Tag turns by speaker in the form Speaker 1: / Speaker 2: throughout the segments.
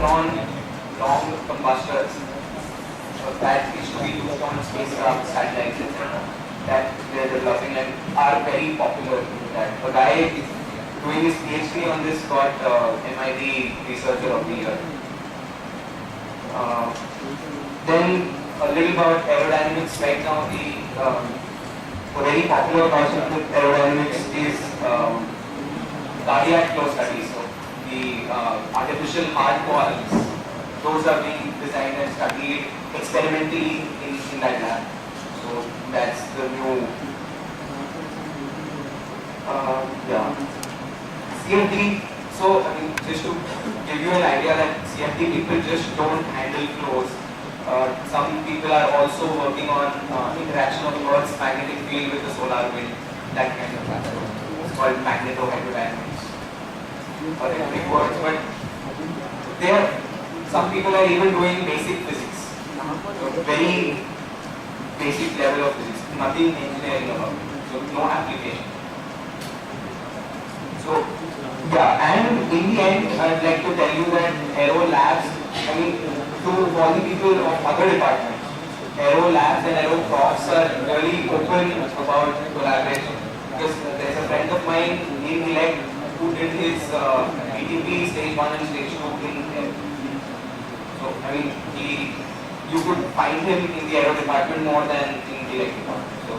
Speaker 1: electron long combustors that used to be used on spacecraft satellites, etc. That they're developing and are very popular. That a guy doing his PhD on this got MIT Researcher of the Year. Then a little about aerodynamics. Right now, a very popular concept with aerodynamics is cardiac flow studies. So the artificial heart valves, those are being designed and studied experimentally in that lab. So that's the new, CFD. So I mean, just to give you an idea that CFD people just don't handle flows. Some people are also working on interaction of Earth's magnetic field with the solar wind, that kind of matter. It's called magnetohydrodynamics or electric words, but some people are even doing basic physics, so very basic level of physics, nothing engineering about it, so no application. So yeah, and in the end, I'd like to tell you that Aero Labs, I mean, to all the people of other departments, Aero Labs and Aero Profs are really open about collaboration. Because there's a friend of mine named Nilesh who did his BTP stage 1 and stage 2 in Aero. So, I mean, you could find him in the Aero department more than in the electric department. So,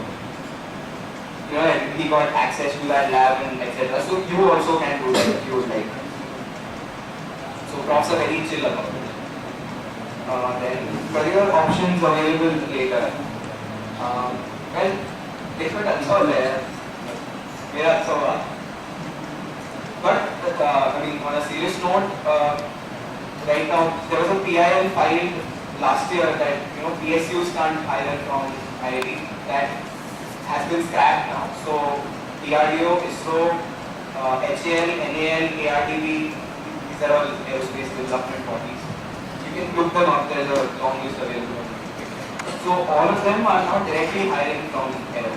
Speaker 1: you know, he got access to that lab and etc. So, you also can do that if you would like. So, profs are very chill about it. Then career options available later. Well, different also there. But I mean, on a serious note, right now there was a PIL filed last year that PSUs can't hire from IIT. That has been scrapped now. So DRDO, ISRO, HAL, NAL, ARDB, these are all aerospace development bodies. You can look them up, there's a long list available. So all of them are not directly hiring from Aero.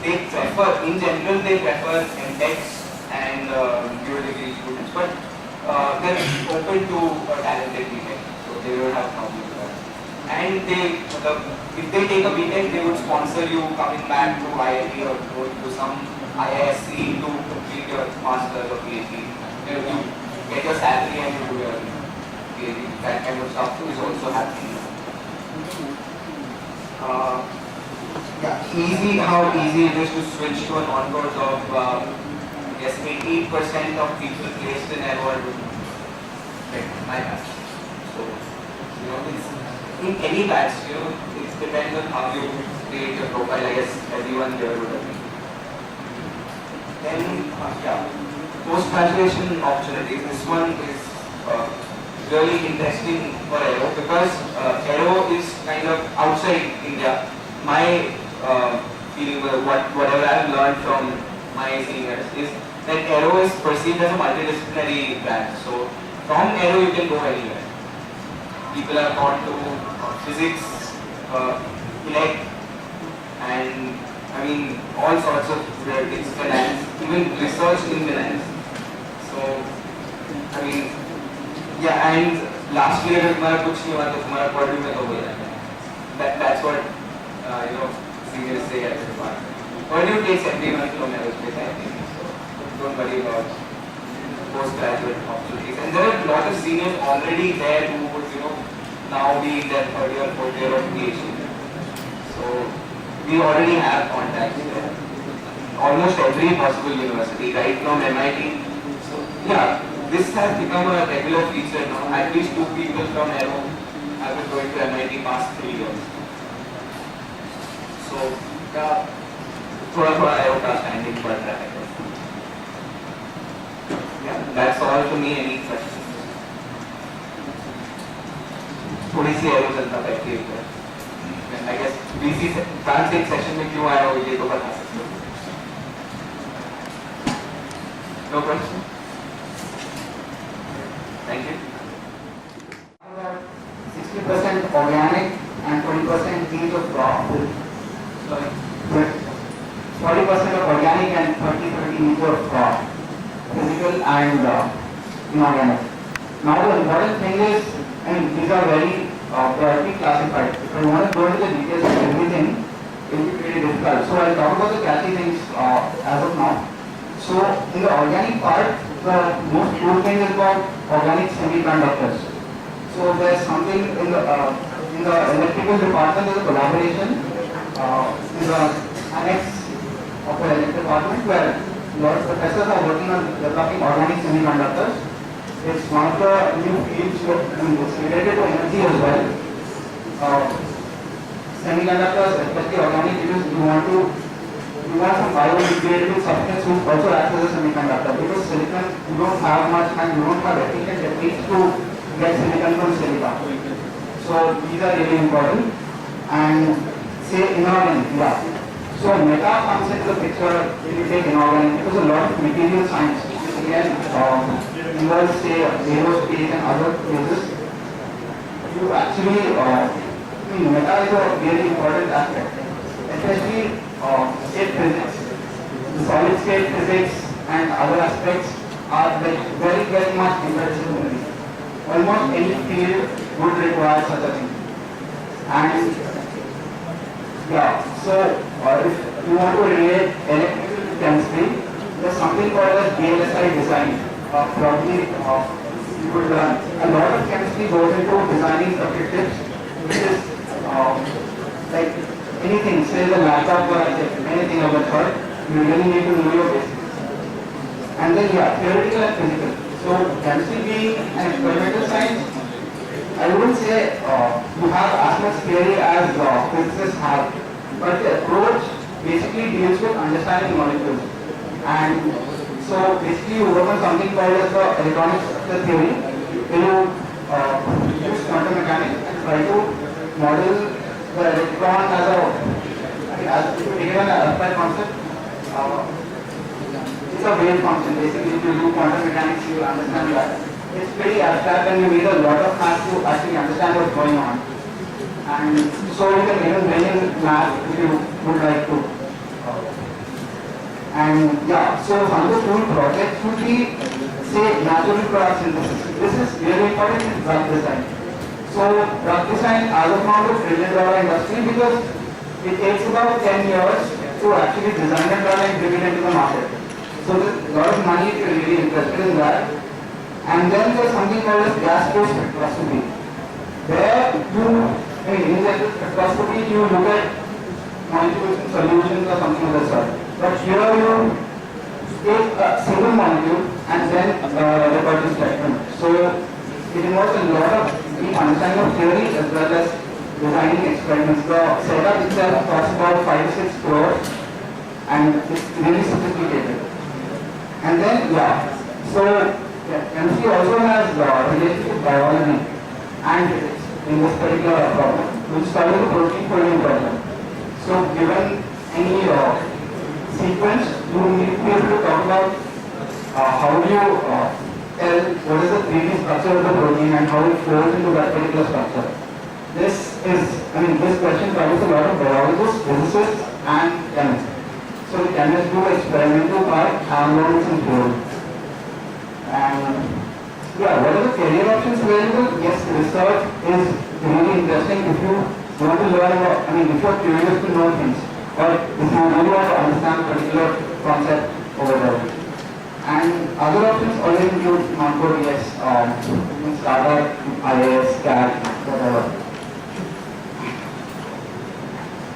Speaker 1: They prefer, in general, they prefer MTechs and dual degree students, but they're open to talented BTech, so they don't have problems with that. And if they take a BTech, they would sponsor you coming back to IIT or go to some IISc to complete your master's or PhD. You get your salary and you do your that kind of stuff is also happening. How easy it is to switch to an on-course of, yes, 80% of people placed in Aero are like my batch. So, it's in any batch, it depends on how you create your profile. I guess everyone here would have been. Then, post-graduation opportunities. This one is really interesting for Aero because Aero is kind of outside India. My feeling, whatever I've learned from my seniors is that Aero is perceived as a multidisciplinary branch. So from Aero you can go anywhere. People are taught to physics, elect, and I mean all sorts of it's finance, even research in finance. So I mean. Yeah, and last year तुम्हारा कुछ नहीं हुआ तो तुम्हारा पढ़ने में तो हो जाता है. That's what seniors say at the department. Purdue takes everyone from aerospace, I think. So don't worry about postgraduate opportunities. And there are a lot of seniors already there who would now be in their third year, fourth year of PhD. So we already have contacts there. Almost every possible university, right from MIT. So yeah. This has become a regular feature now. At least 2 people from Aero have been going to MIT past 3 years. So, yeah, थोड़ा Aero का standing बढ़ रहा है. Yeah, that's all to me. Any questions? थोड़ी सी Aero जनता बैठी है. I guess BC France एक session में क्यों आया हो ये तो बता सकते हो. No question? Thank you.
Speaker 2: 60% organic and 20% each of crop. Sorry. 40% of organic and 30% each of crop. Physical and inorganic. Now the important thing is, I mean, these are very broadly classified. If I want to go into the details of everything, it will be pretty difficult. So I'll talk about the catchy things as of now. So in the organic part, the most cool thing is about organic semiconductors. So there's something in the electrical department, there's a collaboration in the annex of the electrical department where a lot of professors are working on developing organic semiconductors. It's one of the new fields it's related to energy as well. Semiconductors, especially organic, because you want some biodegradable substance which also acts as a semiconductor. Because silicon, you don't have much and you don't have efficient techniques to get silicon from silica. So these are really important. And say inorganic, yeah. So meta comes into the picture when you take inorganic because a lot of material science, again, involves say aerospace and other places. You actually, meta is a really important aspect, especially state physics. The solid state physics and other aspects are like very, very much interdisciplinary. Almost any field would require such a thing. And yeah, so if you want to relate electrical to chemistry, there's something called as VLSI design. Probably you could learn. A lot of chemistry goes into designing circuit chips, which is like anything, say the laptop or anything of that sort, you really need to know your basics. And then yeah, theoretical and physical. So chemistry being an experimental science, I wouldn't say you have as much theory as physicists have, but the approach basically deals with understanding molecules. And so basically you work on something called as the electronic structure theory, where you use quantum mechanics and try to model the electron as if you take it an abstract concept, it's a wave function. Basically, if you do quantum mechanics, you will understand that. It's pretty abstract and you need a lot of math to actually understand what's going on. And so you can even bring in math if you would like to. And yeah, so one of the cool projects would be, say, natural product synthesis. This is really important in drug design. So drug design as of now is a $1 trillion industry because it takes about 10 years to actually design a drug and bring it into the market. So there's a lot of money if you're really interested in that. And then there's something called as gas-phase spectroscopy. There in the spectroscopy you look at molecules in solutions or something of that sort. But here you take a single molecule and then record the spectrum. So it involves a lot of deep understanding of theory as well as designing experiments. The setup itself costs about 5-6 crores and it's really sophisticated. And then chemistry also has relationship with biology and physics in this particular problem, which studies the protein folding problem. So given any sequence, you need to be able to talk about how do you tell what is the 3D structure of the protein and how it flows into that particular structure. This question covers a lot of biologists, physicists and chemists. So the chemists do experimental part, harmonics and theory. And yeah, what are the career options available? Yes, research is really interesting if you want to learn about, if you're curious to know things, or if you really want to understand a particular concept over there. And other options always include non-code, yes, startup, IAS, CAD, whatever.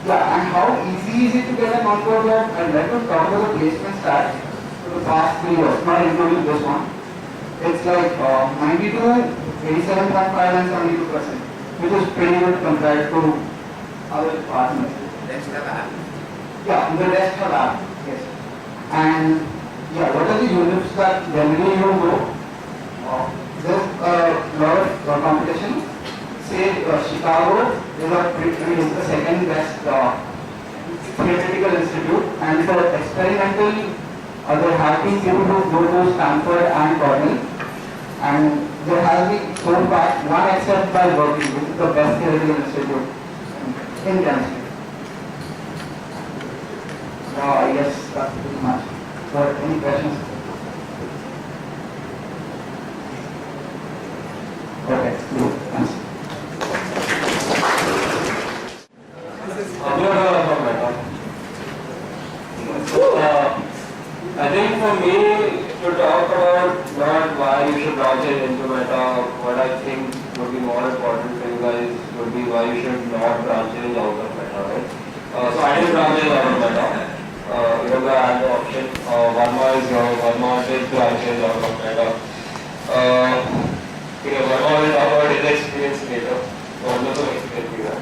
Speaker 2: Yeah, and how easy is it to get a non-code job? I'd like to talk about the placement stats for the past 3 years, not including this one. It's like 92, 87.5 and 72%, which is pretty good compared to other departments.
Speaker 1: Rest have app.
Speaker 2: Yeah, the rest have app, yes. And yeah, what are the units that generally you go? There's a lot of competition. Say Chicago is the second best theoretical institute, and for experimental, there have been people who go to Stanford and Cornell, and there has been so far one except by Berkeley, which is the best theoretical institute in chemistry. Yes, that's pretty much. So, any questions?
Speaker 3: what I think would be more important for you guys would be why you should not branching out of Meta, right? So I did branching out of Meta. You had the option. Varma is your Varma did branches out of Meta. Varma will talk about his experience later. So I'm not going to explain to you that.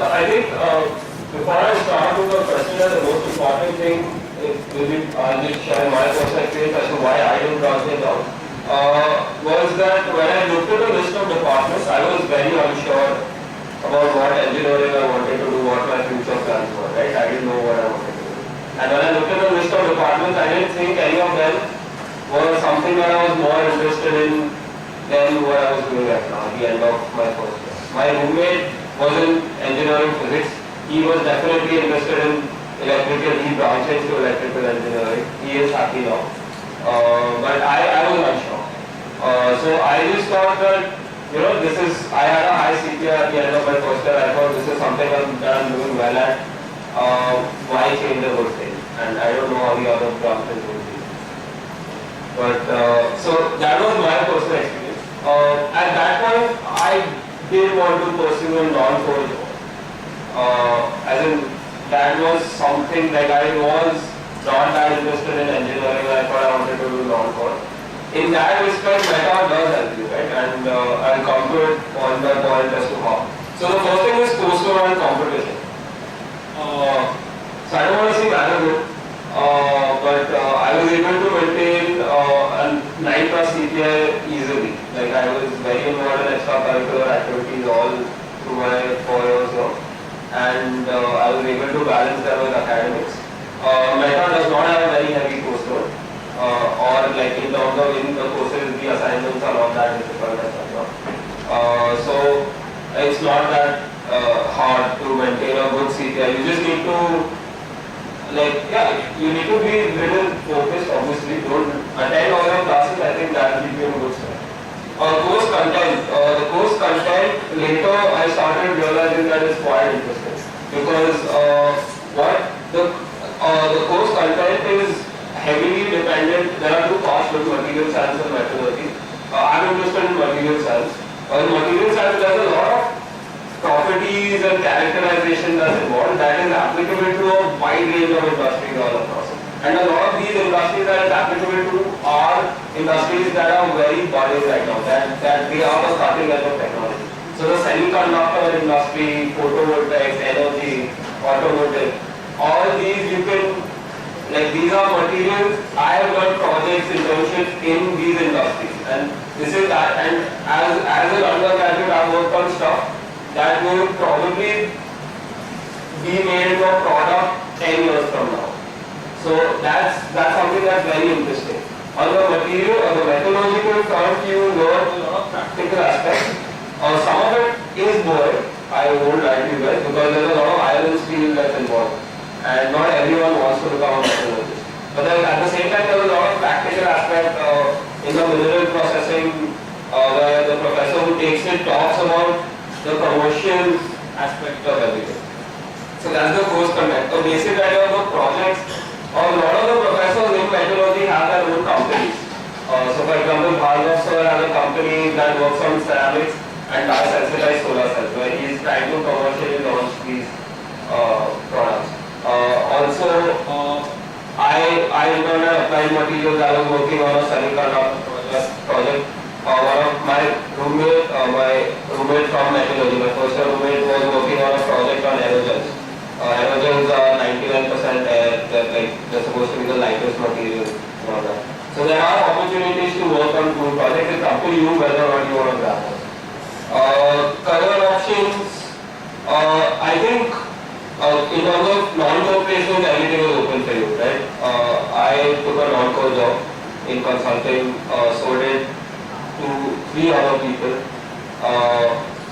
Speaker 3: I think before I start with the question, the most important thing is I'll just share my personal experience as to why I didn't branch out. Was that when I looked at the list of departments, I was very unsure about what engineering I wanted to do, what my future plans were, right? I didn't know what I wanted to do. And when I looked at the list of departments, I didn't think any of them were something that I was more interested in than what I was doing right now at the end of my first year. My roommate was in engineering physics. He was definitely interested in electrical. He branched into electrical engineering. He is happy now. But I was not sure. So I just thought that, I had a high CPA at the end of my first year. I thought this is something that I'm doing well at. Why change the whole thing? And I don't know how the other branches will be. But, so that was my personal experience. At that point, I did want to pursue a non-core job. As in, that was something like I was not that interested in engineering. I thought I wanted to do non-core. In that respect, Meta does help you, right? And I'll come to it point by point as to how. So the first thing is coursework and competition. So I don't want to seem arrogant, but I was able to maintain a 9+ CPA easily. Like I was very involved in extracurricular activities all through my 4 years here. And I was able to balance them with academics. Meta does not have a very heavy courseload, or like in terms of in the courses, the assignments are not that difficult, etc. So it's not that hard to maintain a good CPA. You just need to, you need to be a little focused. Obviously, don't attend all your classes. I think that will give you a good start. Course content. The course content, later I started realizing that it's quite interesting because the course content is heavily dependent. There are two parts with material science and metallurgy. I'm interested in material science. In material science, there's a lot of properties and characterization that's involved that is applicable to a wide range of industries all across. And a lot of these industries that is applicable to are industries that are very budding right now, that they are the cutting edge of technology. So the semiconductor industry, photovoltaics, energy, automotive, all these you can, these are materials. I have done projects, internships in these industries, and this is that. And as an undergraduate, I've worked on stuff that will probably be made into a product 10 years from now. So that's something that's very interesting. On the material, on the metallurgical front, you learn a lot of practical aspects. Some of it is boring, I won't lie to you guys, because there's a lot of iron and steel that's involved. And not everyone wants to become a metallurgist. But then at the same time, there's a lot of practical aspect in the mineral processing, where the professor who takes it talks about the commercial aspect of everything. So that's the course content. The basic idea of the projects. A lot of the professors in metallurgy have their own companies. So for example, Bhargav sir has a company that works on ceramics and dye-sensitized solar cells, where he is trying to commercially launch these products. Also, I interned at Applied Materials. I was working on a semiconductor project. One of my roommate from metallurgy, my first year roommate, was working on a project on aerogels. Aerogels are 99% air, they're supposed to be the lightest material. So there are opportunities to work on cool projects. It's up to you whether or not you want to grab them. Career options, I think in terms of non-core placements, everything is open for you, right? I took a non-core job in consulting, so did 2-3 other people.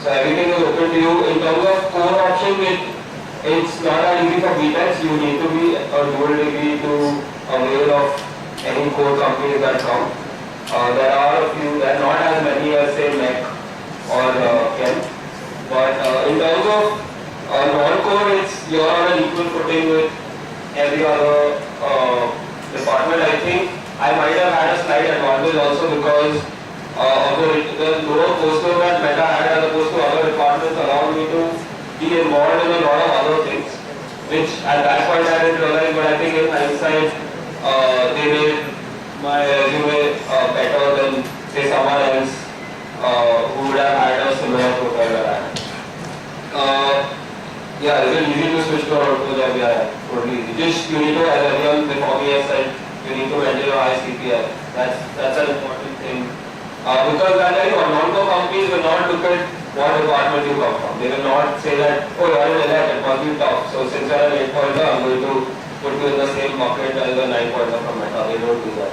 Speaker 3: So everything is open to you. In terms of core option, it's not that easy for BTechs. You need to be a dual degree to avail of any core companies that come. There are a few, there are not as many as say MEC or Chem. But in terms of non-core, you're on an equal footing with every other department, I think I might have had a slight advantage also because of the lower postcode that Meta had as opposed to other departments allowed me to be involved in a lot of other things, which at that point I didn't realize, but I think in hindsight, they made my resume better than say someone else who would have had a similar profile that I had. Yeah, is it easy to switch to auto job? Yeah, totally easy. Just you need to, as everyone before me has said, you need to maintain your high CPI. That's an important thing. Because that I know non-co companies will not look at what department you come from. They will not say that, oh, you are in elect, it must be top. So since you are an 8-pointer, I'm going to put you in the same bucket as a 9-pointer from Meta. They don't do that.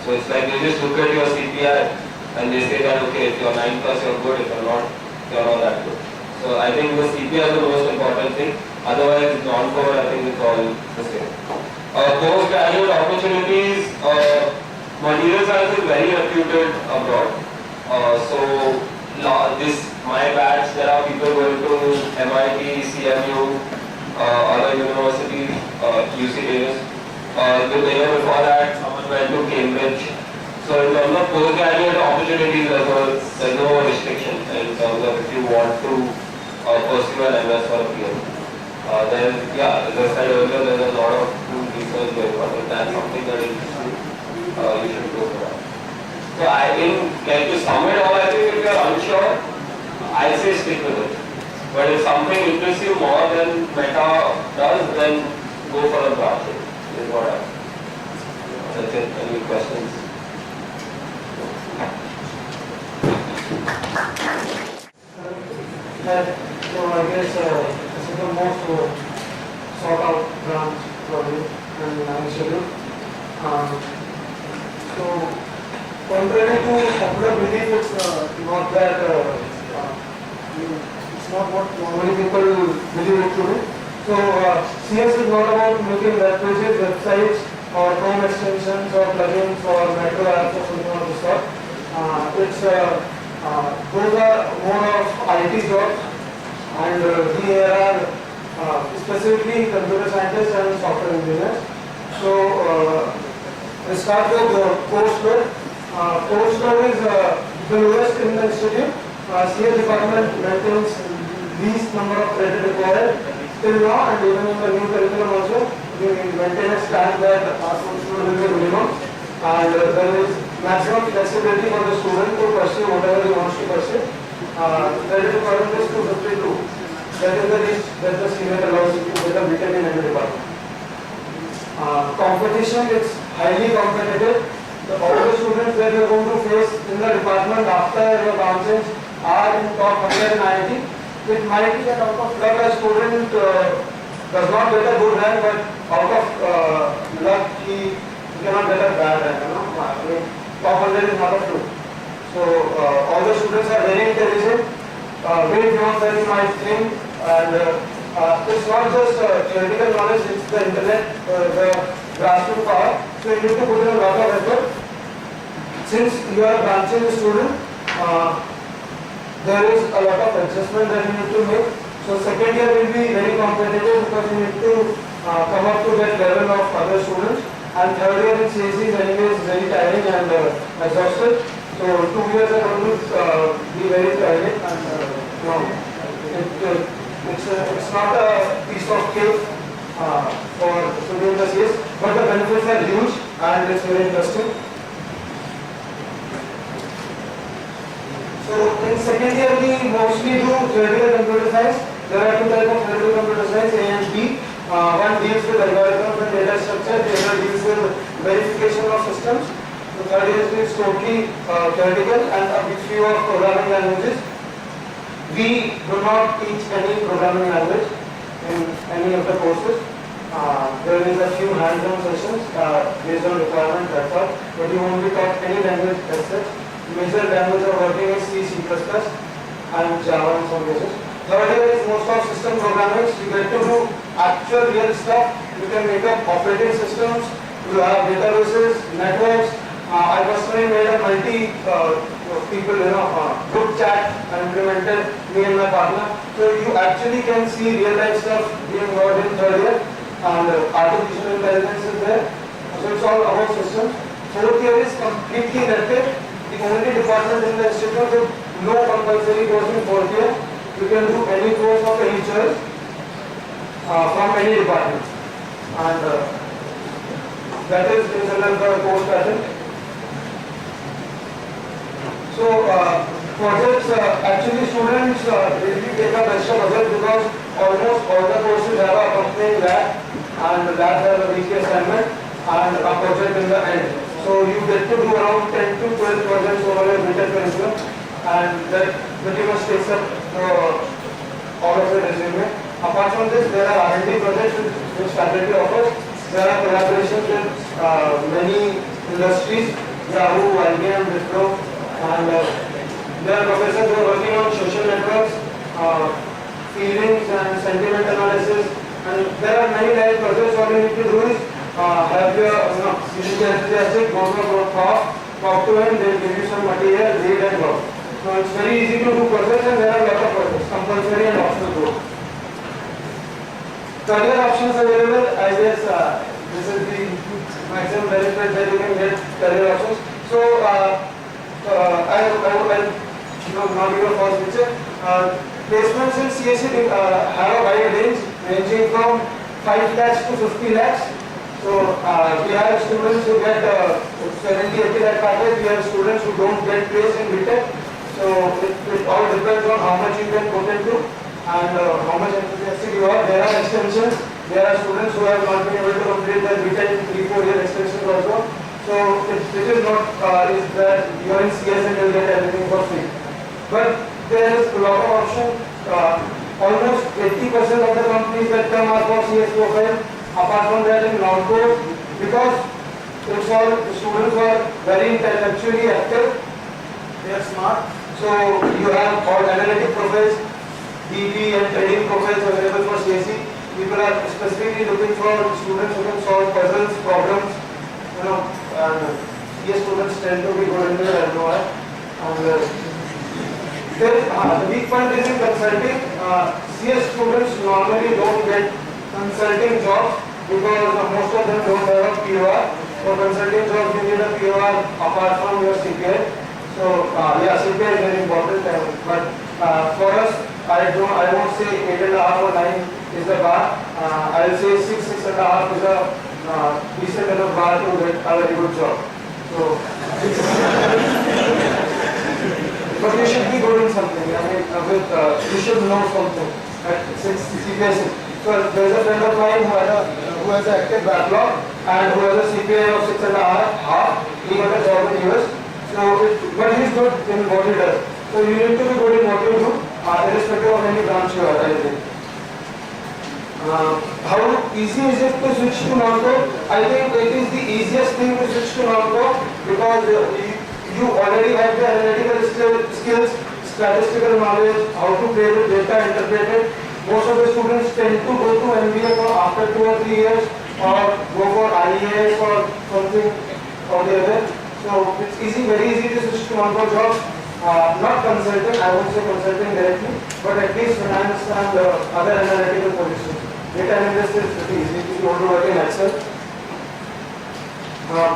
Speaker 3: So it's like they just look at your CPI and they say that, okay, if you're 9+, you're good. If you're not that good. So I think the CPI is the most important thing. Otherwise, non-core, I think it's all the same. Postgraduate opportunities, material science is very reputed abroad. My batch, there are people going to MIT, CMU, other universities, UC Davis. The year before that, someone went to Cambridge. So in terms of postgraduate opportunities, there's no restriction in terms of if you want to pursue an MS or a PhD. Then, yeah, as I said earlier, there's a lot of good research going on. If that's something that interests you should go for that. So to sum it all, I think if you're unsure, I'd say stick with it. But if something interests you more than Meta does, then go for a branch. Is what I. That's it. Any questions?
Speaker 4: So I guess this is the most sought out branch for you and schedule. So contrary to popular belief, it's not that it's not what normally people believe it to be. So CS is not about making web pages, websites, or Chrome extensions, or plugins, or macro apps, or something of the sort. Those are more of IT jobs, and we are specifically computer scientists and software engineers. So we start with coursework. Coursework is the lowest in the institute. CS department maintains least number of credit required till now, and even in the new curriculum also, we maintain a stand that will be minimum, and there is maximum flexibility for the student to pursue whatever he wants to pursue. Credit requirement is 252. That is the reach that the senior allows you to get a BTech in any department. Competition is highly competitive. All the students that you are going to face in the department after your branches are in top 100 in IIT. It might be that out of luck a student does not get a good rank, but out of luck he cannot get a bad rank. Top 100 is not a fluke. So all the students are very intelligent, way beyond that you might think, and it's not just theoretical knowledge, it's the intellect, the grasping power. So you need to put in a lot of effort. Since you are branching the student, there is a lot of adjustment that you need to make. So second year will be very competitive because you need to come up to that level of other students. And third year in CSE is anyways very tiring and exhausted. So 2 years are going to be very tiring, and it's not a piece of cake for students in the CS, but the benefits are huge and it's very interesting. So in second year we mostly do theoretical computer science. There are two types of theoretical computer science, A and B. One deals with algorithms and data structure, the other deals with verification of systems. The third year is totally theoretical and a bit few of programming languages. We do not teach any programming language in any of the courses. There is a few hands-on sessions based on requirement, that's all. But you won't be taught any language as such. Major language of working is C, C++, and Java in some cases. Third year is most of system programming. You get to do actual real stuff. You can make up operating systems. You have databases, networks. I personally made a multi-people, group chat and implemented me and my partner. So you actually can see real life stuff being worked in third year. and artificial intelligence is there. So it's all about systems. Fourth year is completely elective. The only department in the institute with no compulsory course in fourth year. You can do any course of any choice from any department. And that is in general the course pattern. So projects, actually students really take up extra budget because almost all the courses have a accompanying lab and the lab have a weekly assignment and a project in the end. So you get to do around 10 to 12 projects over your winter curriculum and that pretty much takes up all of the resume. Apart from this, there are R&D projects which faculty offers. There are collaborations with many industries, Yahoo, IBM, Wipro, and there are professors who are working on social networks, feelings and sentiment analysis, and there are many live projects. All you need to do is have your, you should be enthusiastic, go to a talk to him, they will give you some material, read and work. So it's very easy to do projects and there are a lot of projects, compulsory and optional both. Career options available, I guess this is the maximum benefit that you can get career options. So I will not give a false picture. Placements in CSE have a wide range ranging from 5 lakhs to 50 lakhs. So we have students who get 70-80 lakh package. We have students who don't get placed in BTech. So it all depends on how much you can put into and how much enthusiastic you are. There are extensions. There are students who have not been able to complete their BTech in 3-4 year extensions also. So it is not is that you are in CS and you will get everything for free. But there is a lot of option. Almost 80% of the companies that come are for CS profile. Apart from that, in non-core, because it's all the students who are very intellectually active, they are smart. So you have all analytic profiles, DB and trading profiles available for CSE. People are specifically looking for students who can solve puzzles, problems, and CS students tend to be good in the LOI. And the weak point is in consulting. CS students normally don't get consulting jobs because most of them don't have a POR. For consulting jobs, you need a POR apart from your CPA. So yeah, CPA is very important. But for us, I won't say 8.5 or 9 is the bar. I'll say 6.5 is a decent enough bar to get a very good job. So, but you should be good in something. I mean, you should know something. At 6 CPA. So there's a friend of mine who has an active backlog and who has a CPA of 6.5. He got a job in US. So, but he's good in what he does. So you need to be good in what you do, irrespective of any branch you are. I think. How easy is it to switch to non-core? I think it is the easiest thing to switch to non-core because you already have the analytical skills, statistical knowledge, how to play with data, interpret it. Most of the students tend to go to MBA for after 2 or 3 years or go for IAS or something or the other. So it's very easy to switch to non-core jobs. Not consulting, I won't say consulting directly, but at least finance and other analytical positions. Data analyst is pretty easy if you want to work in Excel.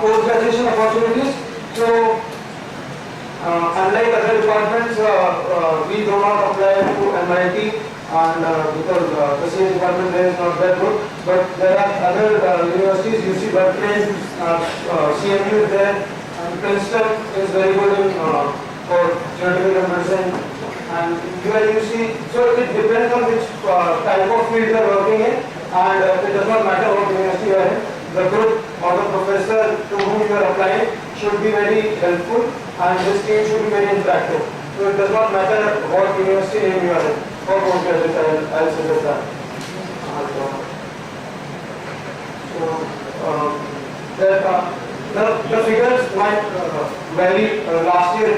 Speaker 4: Post-graduation opportunities. So unlike other departments, we do not apply to MIT and because the CS department there is not that good. But there are other universities, UC Berkeley, CMU is there, and Princeton is very good in for theoretical medicine. And UIUC, so it depends on which type of field you are working in, and it does not matter what university you are in. The group or the professor to whom you are applying should be very helpful, and this team should be very interactive. So it does not matter what university name you are in, or postgraduate, I'll suggest that. The figures might vary. Last year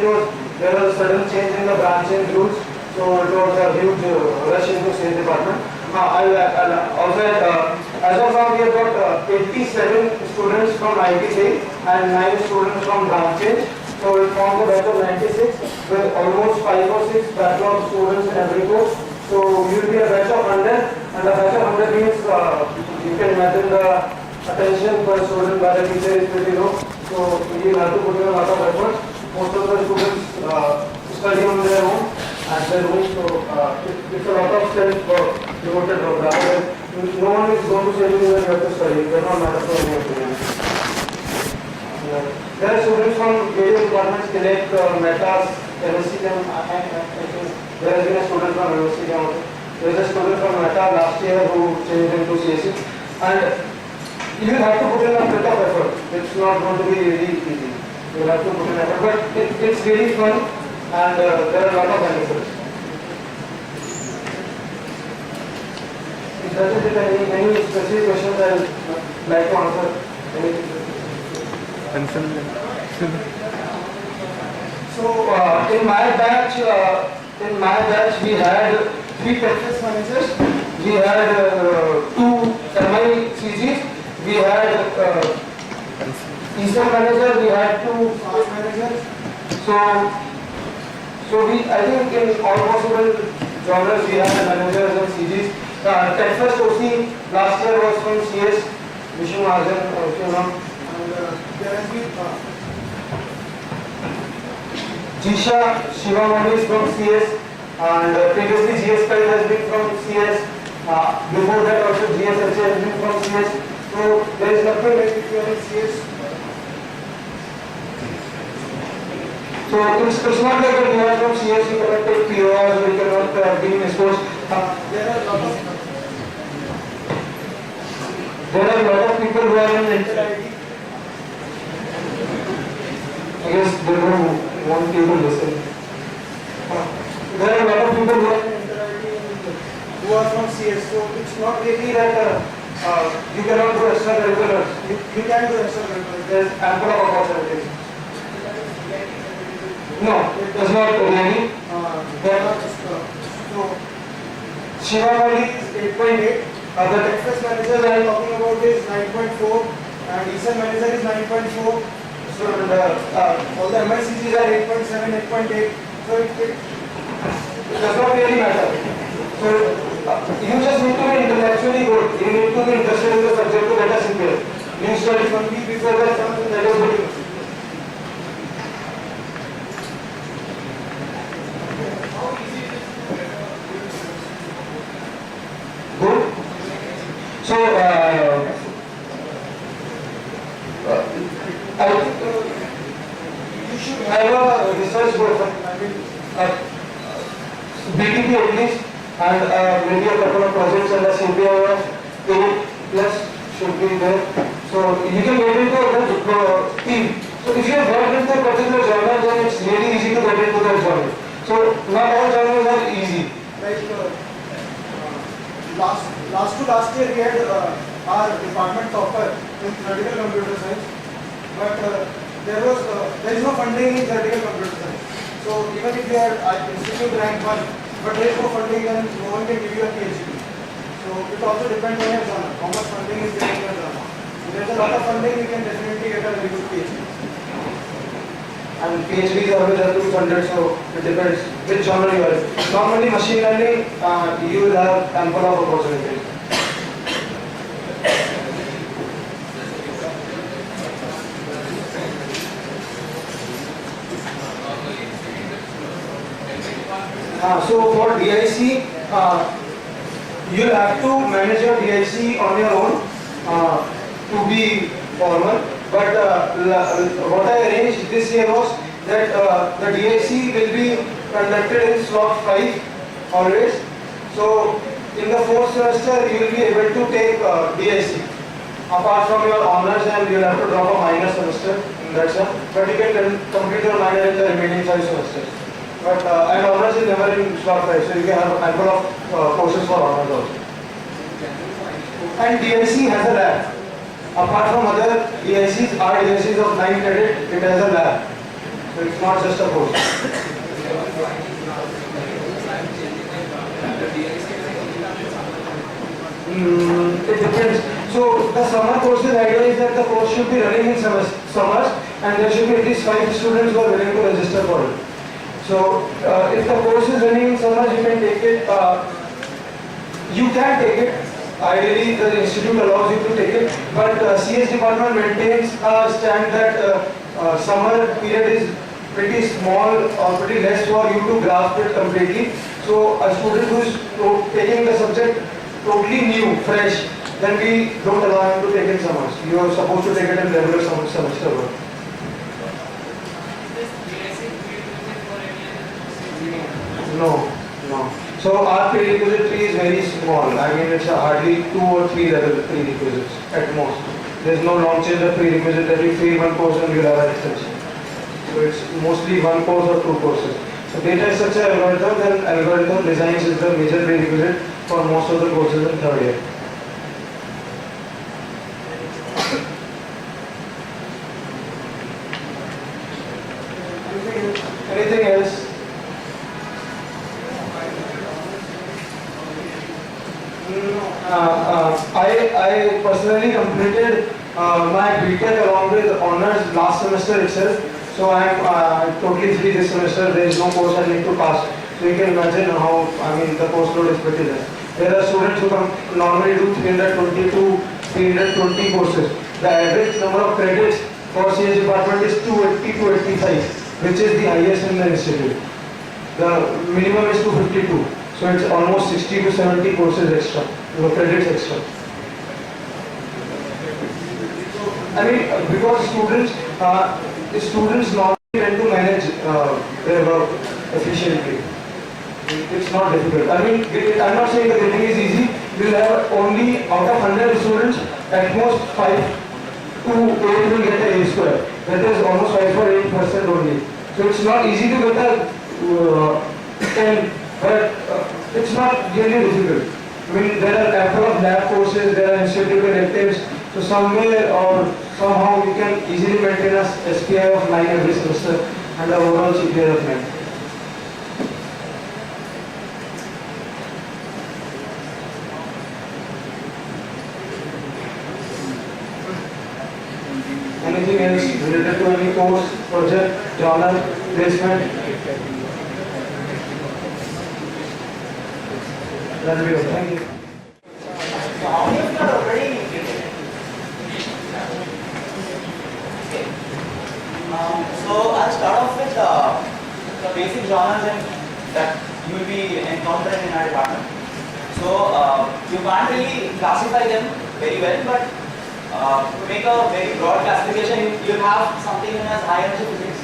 Speaker 4: there was a sudden change in the branching rules, so it was a huge rush into sales department. Also as of now we have got 87 students from IT sales and 9 students from branch change. So it forms a batch of 96 with almost 5 or 6 backlog students in every course. So you will be a batch of 100 and And the factor 100 means you can imagine the attention per student by the teacher is pretty low. So you have to put in a lot of effort. Most of the students study on their own at their home. So it's a lot of self-devoted work. Rather than no one is going to say you that you have to study. It does not matter for any opinion. There are students from various departments, Select, Metas, MSc, and I think there has been a student from MSc also. There is a student from Meta last year who changed into CSE. And you will have to put in a bit of effort. It's not going to be really easy. You will have to put in effort. But it's really fun and there are a lot of benefits. If there is any specific questions I would like to answer. So in my batch we had 3 practice managers, we had 2 MI-CGs, we had ESOL manager, we had 2 fast managers. So I think in all possible genres we had managers and CGs. Tech First OC last year was from CS, Vishnu Mahajan, if you know. And there has been Jisha Shivamani is from CS, and previously GS5 has been from CS. Before that also GSH has been from CS. So there is nothing like if you are in CS. So it's not like if you are from CS you cannot take PORs or you cannot be exposed. There are a lot of people who are in Inter ID. I guess they don't want you to listen. There are a lot of people who are in Inter ID who are from CS. So it's not really that you cannot do extracurriculars. You can do extracurriculars. There is ample of opportunities. No, it does not really. They are not just so Shivamani is 8.8. The Tech First manager I am talking about is 9.4 and ESOL manager is 9.4. So all the MICGs are 8.7, 8.8. So it does not really matter. So you just need to be intellectually good. You need to be interested in the subject to get a CPL. You study one week before that something that is good. Good. So I think you should have a research group. I mean, BTP at least, and maybe a couple of projects and a CPI of 8 plus should be there. So you can get into a team. So if you have got into a particular journal, then it's really easy to get into that journal. So not all journals are easy.
Speaker 5: Like last year we had our department topper in theoretical computer science, but there is no funding in theoretical computer science. So even if you are institute rank 1, but there is no funding, then no one can give you a PhD. So it also depends on your journal, how much funding is there in your journal. If there is a lot of funding, you can definitely get a very good PhD.
Speaker 4: And PhD is always have to be funded, so it depends which genre you are in. Normally machine learning, you will have ample of opportunities. So for DIC, you will have to manage your DIC on your own to be formal. But what I arranged this year was that the DIC will be conducted in slot 5 always. So in the 4th semester you will be able to take DIC apart from your honors, and you will have to drop a minor semester in that sem. But you can complete your minor in the remaining 5 semesters. But and honors is never in slot 5, so you can have ample of courses for honors also. And DIC has a lab. Apart from other DICs, our DICs of 9 credit, it has a lab. So it's not just a course. It depends. So the summer courses idea is that the course should be running in summers, and there should be at least 5 students who are willing to register for it. So if the course is running in summers, you can take it you can take it. Ideally, the institute allows you to take it, but CS department maintains a stand that summer period is pretty small or pretty less for you to grasp it completely. So a student who is taking the subject totally new, fresh, then we don't allow him to take it summers. You are supposed to take it in regular semester work. No, no. So our prerequisite fee is very small. I mean, it's hardly 2 or 3 level prerequisites at most. There's no long change of prerequisite that you fail one course and you'll have an extension. So it's mostly one course or 2 courses. So data structure algorithm, then algorithm designs is the major prerequisite for most of the courses in third year. Anything else? I personally completed my BTech along with honors last semester itself. So I am totally free this semester. There is no course I need to pass. So you can imagine how, the course load is pretty less. There are students who normally do 320 to 320 courses. The average number of credits for CS department is 280 to 85, which is the highest in the institute. The minimum is 252. So it's almost 60 to 70 courses extra, credits extra. Because students normally tend to manage their work efficiently. It's not difficult. I'm not saying the grading is easy. We'll have only out of 100 students, at most 5 to 8 will get a A square. That is almost 5 or 8% only. So it's not easy to get a 10, but it's not really difficult. There are ample of lab courses, there are institute electives, so somewhere or somehow you can easily maintain a SPI of 9 every semester and an overall CPI of 9. Anything else related to any course, project, journal, placement? That'll be all. Thank you.
Speaker 6: How many of you are already so I'll start off with the basic genres that you will be encountering in our department. So you can't really classify them very well, but to make a very broad classification, you'll have something known as high energy physics,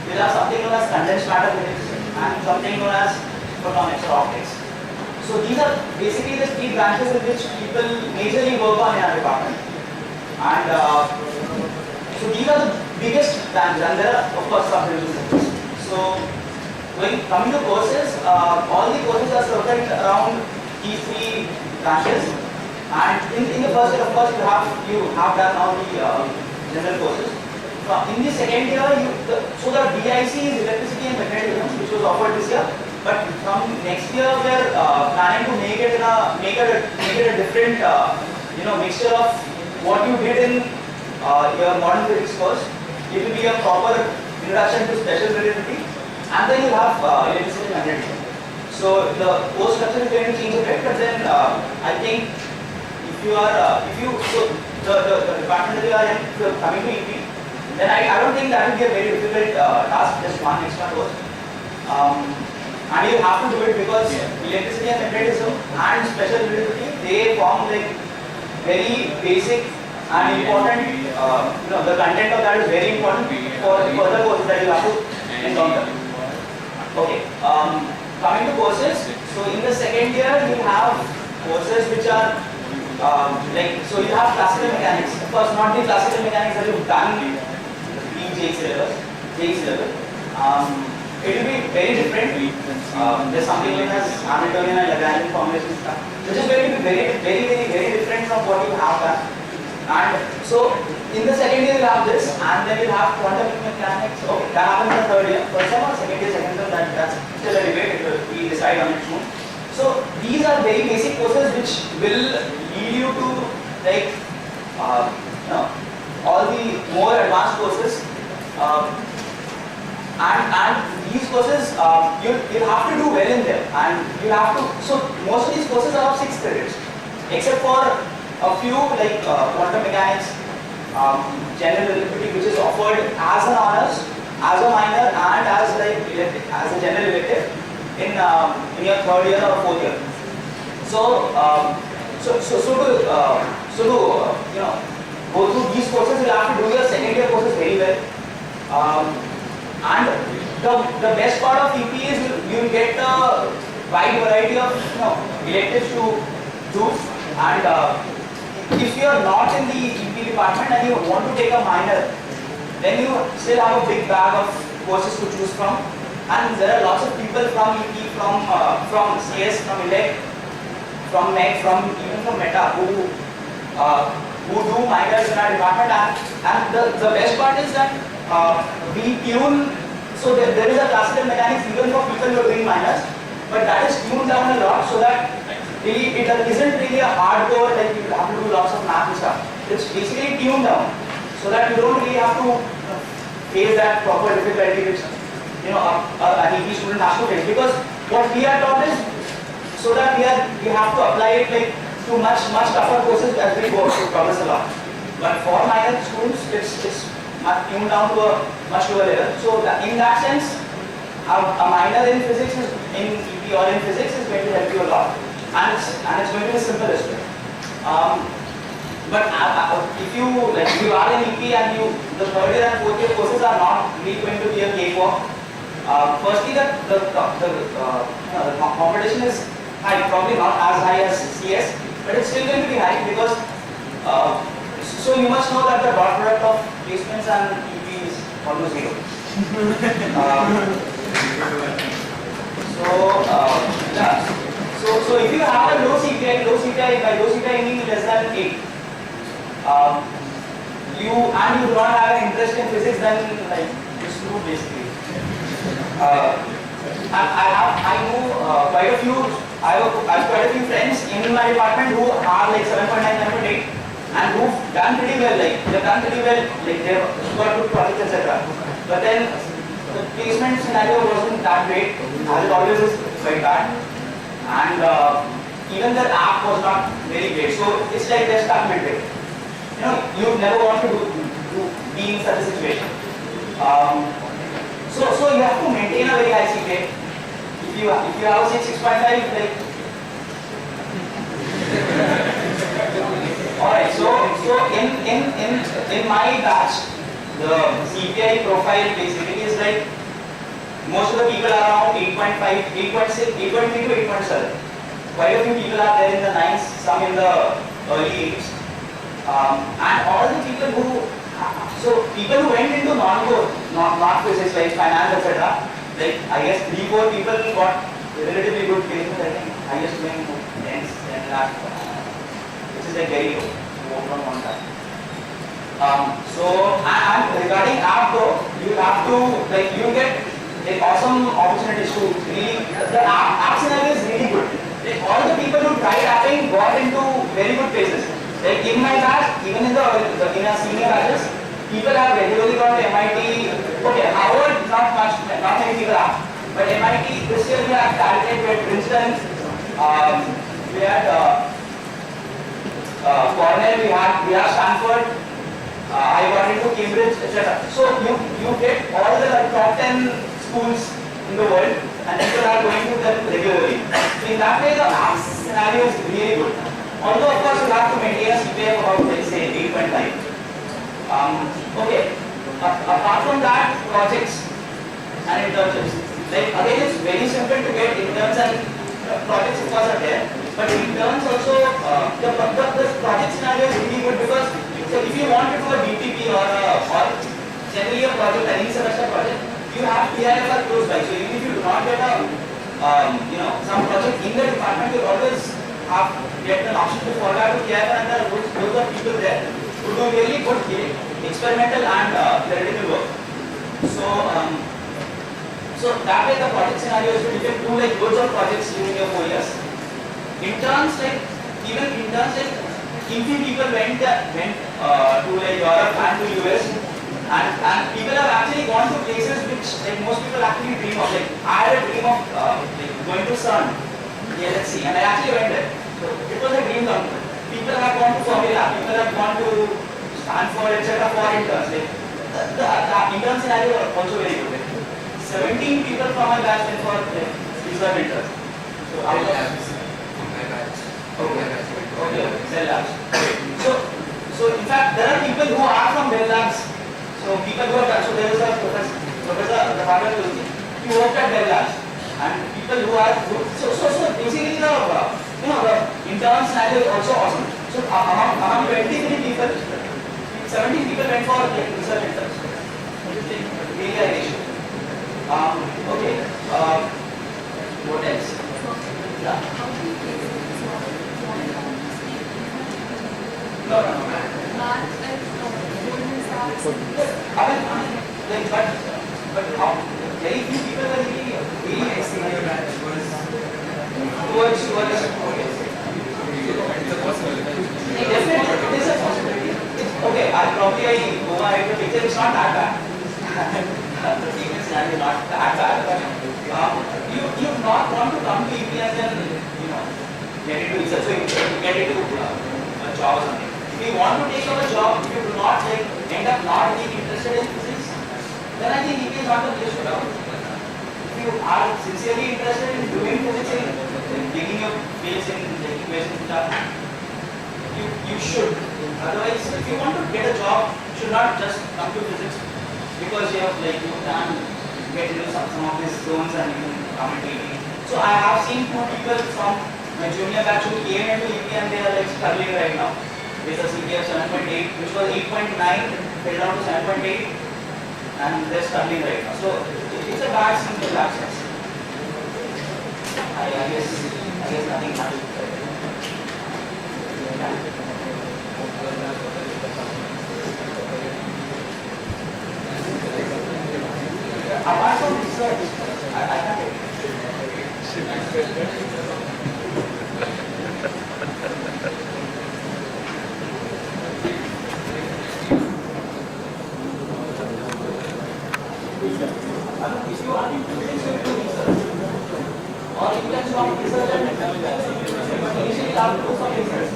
Speaker 6: you'll have something known as condensed matter physics, and something known as photonics or optics. So these are basically the 3 branches in which people majorly work on in our department. And so these are the biggest branches, and there are of course subdivisions. So coming to courses, all the courses are circled around these 3 branches. And in the first year, of course, you have done all the general courses. In the second year, so the DIC is electricity and magnetism, which was offered this year. But from next year, we are planning to make it a different, mixture of what you did in your modern physics course. It will be a proper introduction to special relativity, and then you have electricity and magnetism. So the course structure is going to change a bit, but then I think so the department that you are in, if you are coming to EP, then I don't think that will be a very difficult task, just one extra course. And you have to do it because electricity and magnetism and special relativity, they form like very basic and important, the content of that is very important for further courses that you have to encounter. Okay, coming to courses, so in the second year you have courses which are so you have classical mechanics, of course not the classical mechanics that you've done in JX level. It will be very different. There's something like as Hamiltonian and Lagrangian formulation stuff, which is going to be very different from what you have done. And so in the second year you'll have this, and then you'll have quantum mechanics. Okay, that happens in the third year. First time or second year, that's still a debate. We decide on it soon. So these are very basic courses which will lead you to all the more advanced courses. And these these courses, you have to do well in them, and you have to. So most of these courses are of 6 credits, except for a few like quantum mechanics, general relativity, which is offered as an honors, as a minor, and as like as a general elective in your 3rd year or 4th year. So to you know, go through these courses, you have to do your 2nd year courses very well. And the best part of EP is you get a wide variety of electives to choose. And if you are not in the EP department and you want to take a minor, then you still have a big bag of courses to choose from. And there are lots of people from EP, from CS, from Elect, from MEC, even from Meta who do minors in our department. And the best part is that we tune, so there is a classical mechanics even for people who are doing minors, but that is tuned down a lot so that really it isn't really a hardcore, like you have to do lots of math and stuff. It's basically tuned down so that you don't really have to face that proper difficulty which an EP student has to face. Because what we are taught is so that we have to apply it like to much tougher courses as we go to progress along. But for minor students, it's tuned down to a much lower level. So in that sense, a minor in physics in EP or in physics is going to help you a lot, and it's going to be simple as well. But if you are in EP and the 3rd year and 4th year courses are not really going to be a cakewalk. Firstly, the competition is high, probably not as high as CS, but it's still going to be high because so you must know that the dot product of placements and EP is almost 0. So if you have a low CPI, by low CPI I mean less than 8, you do not have an interest in physics, then like you screw basically. I know quite a few. I have quite a few friends in my department who are like 7.9, 7.8, and who've done pretty well. Like they've got good projects, etc. But then the placement scenario wasn't that great, as it always is quite bad, and even the app was not very great. So it's like they're stuck midway. You never want to be in such a situation. So you have to maintain a very high CPA. If you have a 6.5, like alright. So in my batch, the CPI profile basically is like most of the people are around 8.5, 8.6, 8.3 to 8.7. Quite a few people are there in the 9s, some in the early 8s. And all the people who went into non-core, not physics like finance, etc. Like I guess 3-4 people got relatively good placement. I think highest going 10 lakh, which is like very low. From one time. So and regarding app though, you have to you get like awesome opportunities to really. The app scenario is really good. Like, all the people who tried apping got into very good places. Like in my batch, even in our senior batches, people have regularly gone to MIT. Okay, Harvard, not many people have. But MIT, this year we have Caltech, we had Princeton, we had Cornell, we have Stanford, I got into Cambridge, etc. So you get all the top 10 schools in the world and people are going to them regularly. So in that way, the app scenario is really good. Although of course you have to maintain a CPA of about let's say 8.5. Okay. Apart from that, projects and internships. Like again, it's very simple to get interns and projects of course are there. But interns also, the project scenario is really good because so if you want to do a DTP or generally a project, any semester project, you have PIFR close by. So even if you do not get some project in the department, you always get an option to fall back to PIFR, and there are those are people there who do really good experimental and theoretical work. So that way the project scenario is you can do like loads of projects during your 4 years. Interns like few people went to like Europe and to US And people have actually gone to places which like most people actually dream of. Like I had a dream of like going to CERN, the LHC, and I actually went there. So it was a dream come true. People have gone to Formula, people have gone to Stanford, etc. for interns. Like the intern scenario are also very good. Like, 17 people from my batch went for like, these are interns. So out of okay, Bell Labs. So in fact, there are people who are from Bell Labs. So people who are so there is a professor Rafael Tulsi. He worked at Bell Labs, and people who are so basically the intern scenario is also awesome. So among 23 people, 17 people went for like research interns. Really a ratio. Okay. What else? Yeah. No. I mean, like, but how? Very few people are really excited towards definitely, it is a possibility. Okay, I go ahead with the picture. It's not that bad. The thing is that it's not that bad. But you not want to come to EPS and get into research, so you get into a job or something. If you want to take up a job, if you do not end up not being interested in physics, then I think EPS is not the place to go. If you are sincerely interested in doing physics and digging your face in the equations stuff, you should. Otherwise, if you want to get a job, you should not just come to physics because you can get into some of these zones and you can come into EP. So I have seen 2 people from my junior batch who came into EP and they are like struggling right now with a CPF 7.8, which was 8.9, fell down to 7.8, and they're struggling right now. So it's a bad thing to have sense. I guess nothing happened. Apart from research, I can't. If you are into research, or you can stop research and initially you have to do some research.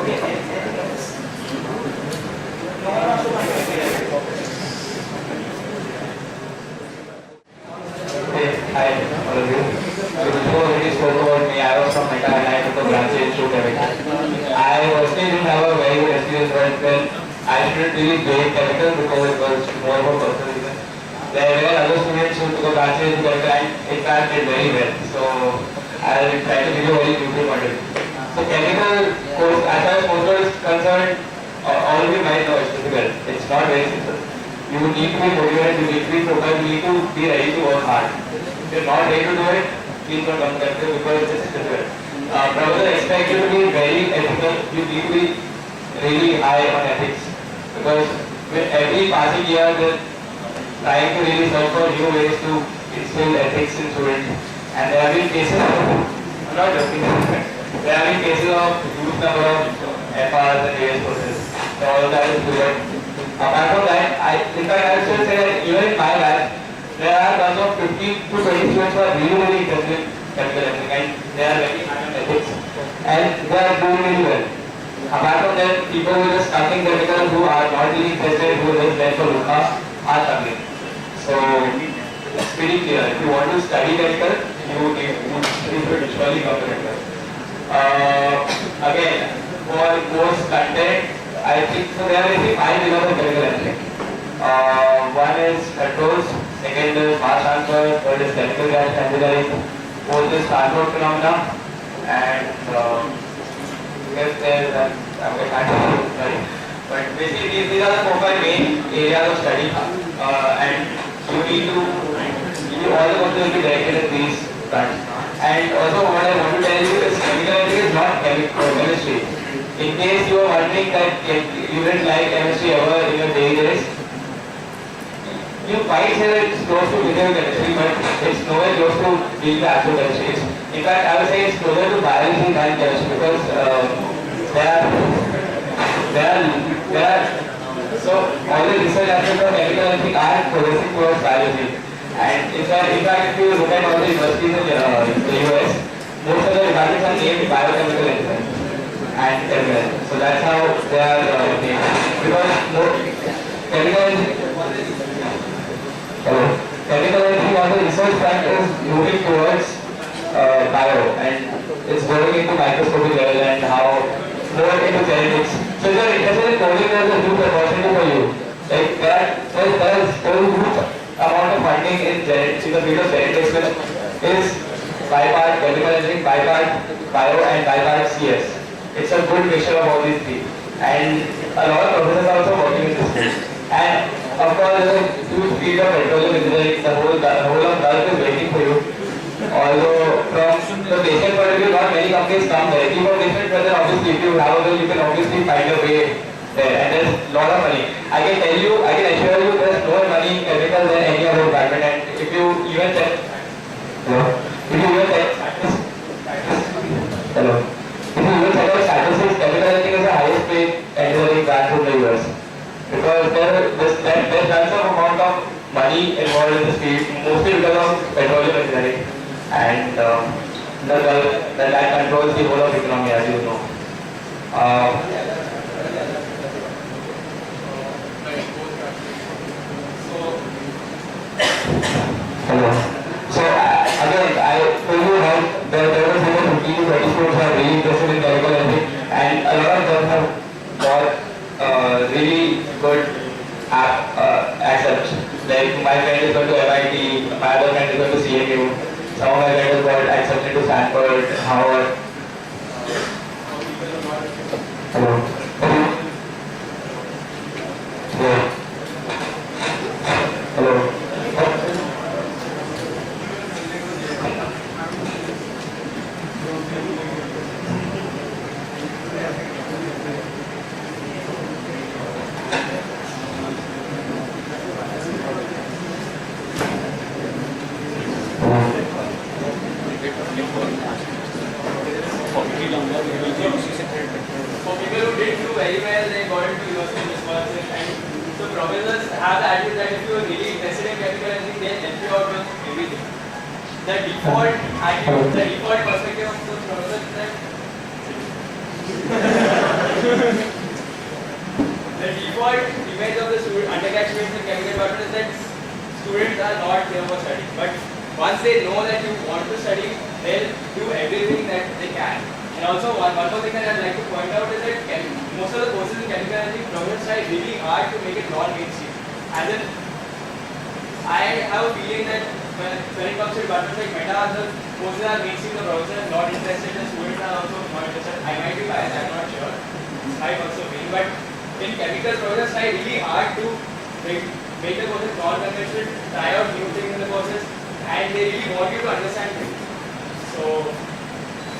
Speaker 6: Okay, anything else? No one wants to contribute.
Speaker 1: Hi, all of you. So before already spoke about me, I was from Meta and I took a branch in shoe chemical. I personally didn't have a very good experience, but then I didn't really grade chemical because it was more of a personal reason. There were other students who took a branch in chemical and in fact did very well. So I'll try to give you a very neutral point of view. So chemical course, as far as coursework is concerned, all of you might know it's difficult. It's not very simple. You need to be motivated, you need to be focused, you need to be ready to work hard. If you're not ready to do it, please don't come back because it's just difficult. Professor expect you to be very ethical, you need to be really high on ethics. Because with every passing year, they're trying to really search for new ways to instill ethics in students. And there have been cases of, I'm not joking, there have been cases of huge number of FRs and various courses. So all of that is good. Apart from that, in fact, I would still say that even in my batch, there are tons of 15 to 20 students who are really interested in chemical engineering and they are very high on ethics and they are doing really well. Apart from that, people who are just starting chemical who are not really interested, who are just there for Luca, are struggling. So it's pretty clear. If you want to study chemical, you should surely come to chemical. Again, for course content, I think so there are basically 5 pillars of chemical engineering. One is controls, second is mass transfer, third is chemical gas engineering, fourth is transport phenomena, and fifth is I can't tell you, sorry. But basically these are the 4-5 main areas of study, and all the courses will be directed at these fronts. And also what I want to tell you is chemical engineering is not chemistry. In case you are wondering that you didn't like chemistry ever in your daily days, you might say that it's close to physical chemistry, but it's nowhere close to being the actual chemistry. In fact, I would say it's closer to biology than chemistry because there are so all the research aspects of chemical engineering are progressing towards biology. And in fact, if you look at all the universities in the US, most of the departments are named biochemical engineering and chemical engineering. So that's how they are named. Because chemical engineering, chemical engineering on the research front is moving towards bio, and it's going into microscopic level and how more into genetics. So if you're interested in coding, there's a huge opportunity for you. Like there's a huge amount of funding in genetics, in the field of genetics, which is by-part chemical engineering, by-part bio, and by-part CS. It's a good mixture of all these three. And a lot of professors are also working in this field. And of course, there's a huge field of petroleum engineering. The whole of Gulf is waiting for you. Although from the patient point of view, not many companies come directly for patient, but then obviously if you have a will, you can obviously find a way there, and there's a lot of money. I can assure you there's more money in chemical than any other department, and if you even check, out statistics, chemical engineering is the highest paid engineering branch in the US. Because there's done some amount of money involved in this field, mostly because of petroleum engineering. And that controls the whole of economy, as you know. Hello. So again, I told you how there was over 15 to 20 students who are really interested in chemical engineering, and a lot of them have got really good accepts. Like my friend is going to MIT, my other friend is going to CMU. Some of my friends got accepted to Stanford, Harvard. Hello. Hello.
Speaker 6: For people who did do very well, they got into University of Wisconsin, and so professors have the attitude that if you are really interested in chemical engineering, they'll help you out with everything. The default attitude, the default perspective of those professors is that the default image of the undergrad students in chemical department is that students are not here for study. But once they know that you want to study, they'll do everything that they can. And also one more thing that I'd like to point out is that most of the courses in chemical engineering professors try really hard to make it non-mainstream. As in, I have a feeling that when it comes to departments like Meta, the courses are mainstream, the professors are not interested, the students are also not interested. I might be biased, I'm not sure. I also feel, but in chemicals, professors try really hard to make the courses non-conventional, try out new things in the courses, and they really want you to understand things. So,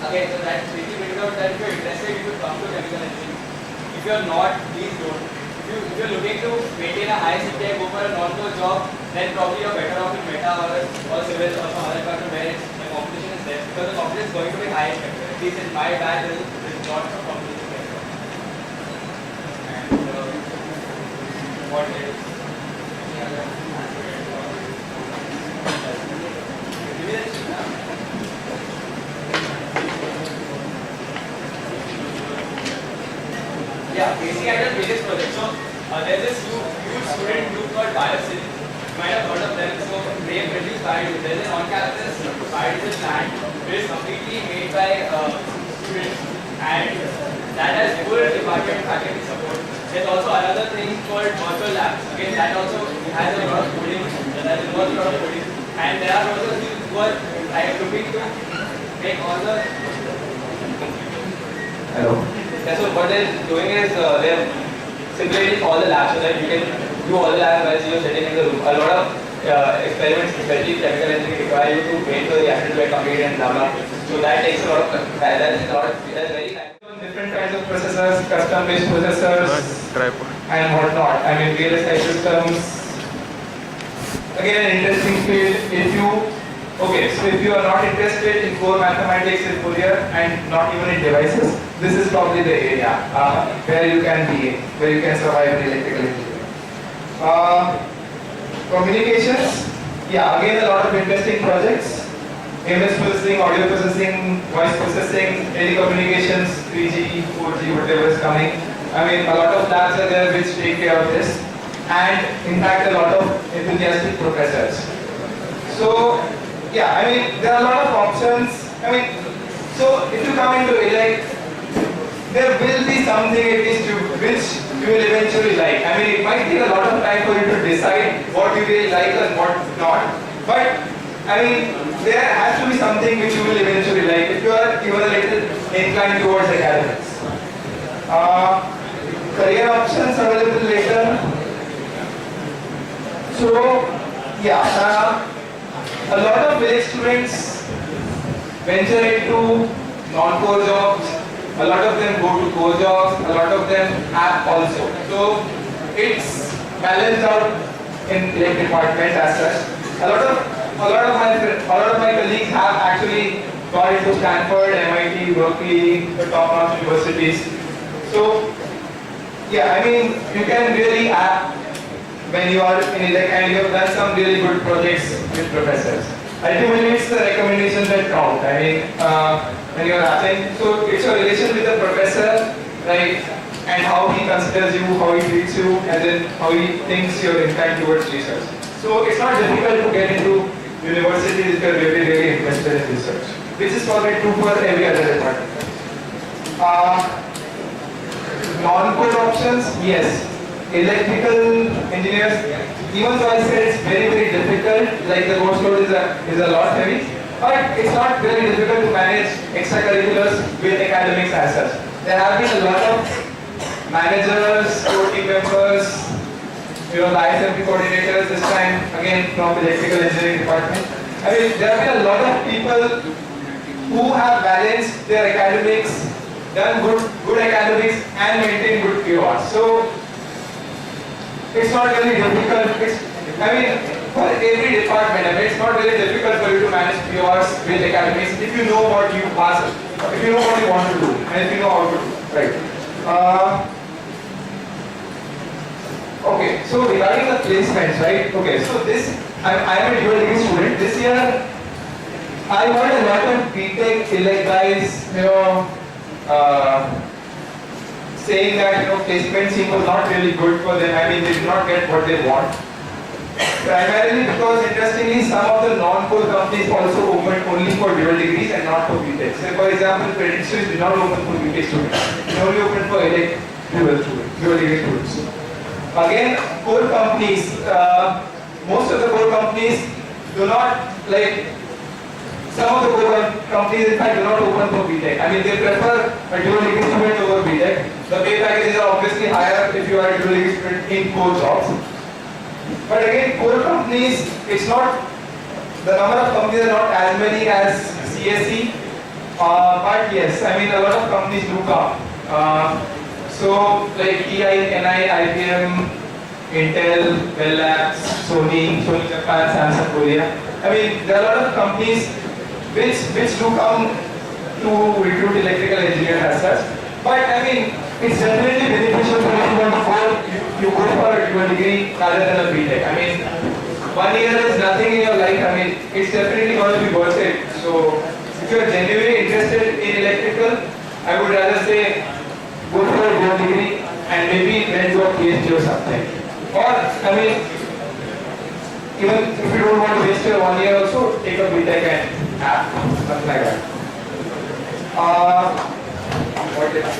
Speaker 6: again, so that really brings out that if you're interested, you should come to chemical engineering. If you're not, please don't. If you're looking to maintain a high CPI, go for a non-core job, then probably you're better off in Meta or civil or some other department where the competition is less, because the competition is going to be high in chemical. At least in my batch, there's lots of competition there. And what else? Any other aspect? Give me that sheet now. Yeah, basically I done various projects. So there's this huge student group called Biocin. You might have heard of them. So they produce biodiesel. There's an on-campus biodiesel plant which is completely made by students, and that has full department faculty support. There's also another thing called virtual labs. Again, that also has a lot of coding. That involves a lot of coding. And there are also people who are looking to make all the.
Speaker 1: Hello.
Speaker 3: Yeah, so what they're doing is they're simulating all the labs so that you can do all the labs while you're sitting in the room. A lot of experiments, especially chemical engineering, require you to wait for the reactor to get completed and blah blah. So that takes a lot of time. That's very nice. Different kinds of processors, custom-based processors, and whatnot. I mean, VLSI systems. Again, an interesting field. If you
Speaker 7: Okay, so if you are not interested in core mathematics in Fourier and not even in devices, this is probably the area where you can be, where you can survive in electrical engineering. Communications, yeah, again a lot of interesting projects. Image processing, audio processing, voice processing, telecommunications, 3G, 4G, whatever is coming. I mean, a lot of labs are there which take care of this, and in fact, a lot of enthusiastic professors. So, yeah, I mean, there are a lot of options. I mean, so if you come into elect, there will be something at least which you will eventually like. I mean, it might take a lot of time for you to decide what you really like and what not. But, I mean, there has to be something which you will eventually like if you are even a little inclined towards academics. Career options available later. So, yeah, a lot of village students venture into non-core jobs. A lot of them go to core jobs. A lot of them have also. So, it's balanced out in electric department as such. A lot of my colleagues have actually gone into Stanford, MIT, Berkeley, the top-notch universities. So, yeah, I mean, you can really add when you are in elect and you have done some really good projects with professors. Ultimately, it's the recommendations that count. I mean, when you are applying, so it's your relation with the professor, right? And how he considers you, how he treats you, and then how he thinks you're inclined towards research. So it's not difficult to get into universities if you're really, really interested in research, which is probably true for every other department. Non-core options, yes. Electrical engineers, even though I said it's very, very difficult, like the course load is a lot heavy, but it's not very difficult to manage extracurriculars with academics as such. There have been a lot of managers, core team members, the ISMP coordinators this time, again from the electrical engineering department. I mean, there have been a lot of people who have balanced their academics, done good academics and maintained good PR. So, it's not really difficult. I mean, for every department, I mean, it's not really difficult for you to manage PRs with academics if you know what you pass, if you know what you want to do, and if you know how to do, right? Okay, so regarding the placements, right? Okay, so I'm a dual degree student. This year, I heard a lot of BTech elect guys, saying that placement scene was not really good for them. I mean, they did not get what they want. Primarily because, interestingly, some of the non-core companies also opened only for dual degrees and not for BTech. So, for example, Credit Suisse did not open for BTech students. They only opened for dual degree students. Again, core companies, most of the core companies do not some of the core companies in fact do not open for BTech. I mean, they prefer a dual degree student over BTech. The pay packages are obviously higher if you are a dual degree student in core jobs. But again, core companies, it's not, the number of companies are not as many as CSE. But yes, I mean, a lot of companies do come. So, like TI, NI, IBM, Intel, Bell Labs, Sony Japan, Samsung Korea. I mean, there are a lot of companies which do come to recruit electrical engineers as such. But I mean, it's definitely beneficial for anyone you go for a dual degree rather than a BTech. I mean, 1 year is nothing in your life. I mean, it's definitely going to be worth it. So, if you are genuinely interested in electrical, I would rather say go for a dual degree and maybe then do a PhD or something. Or, I mean, even if you don't want to waste your 1 year also, take a BTech and something like that. What else?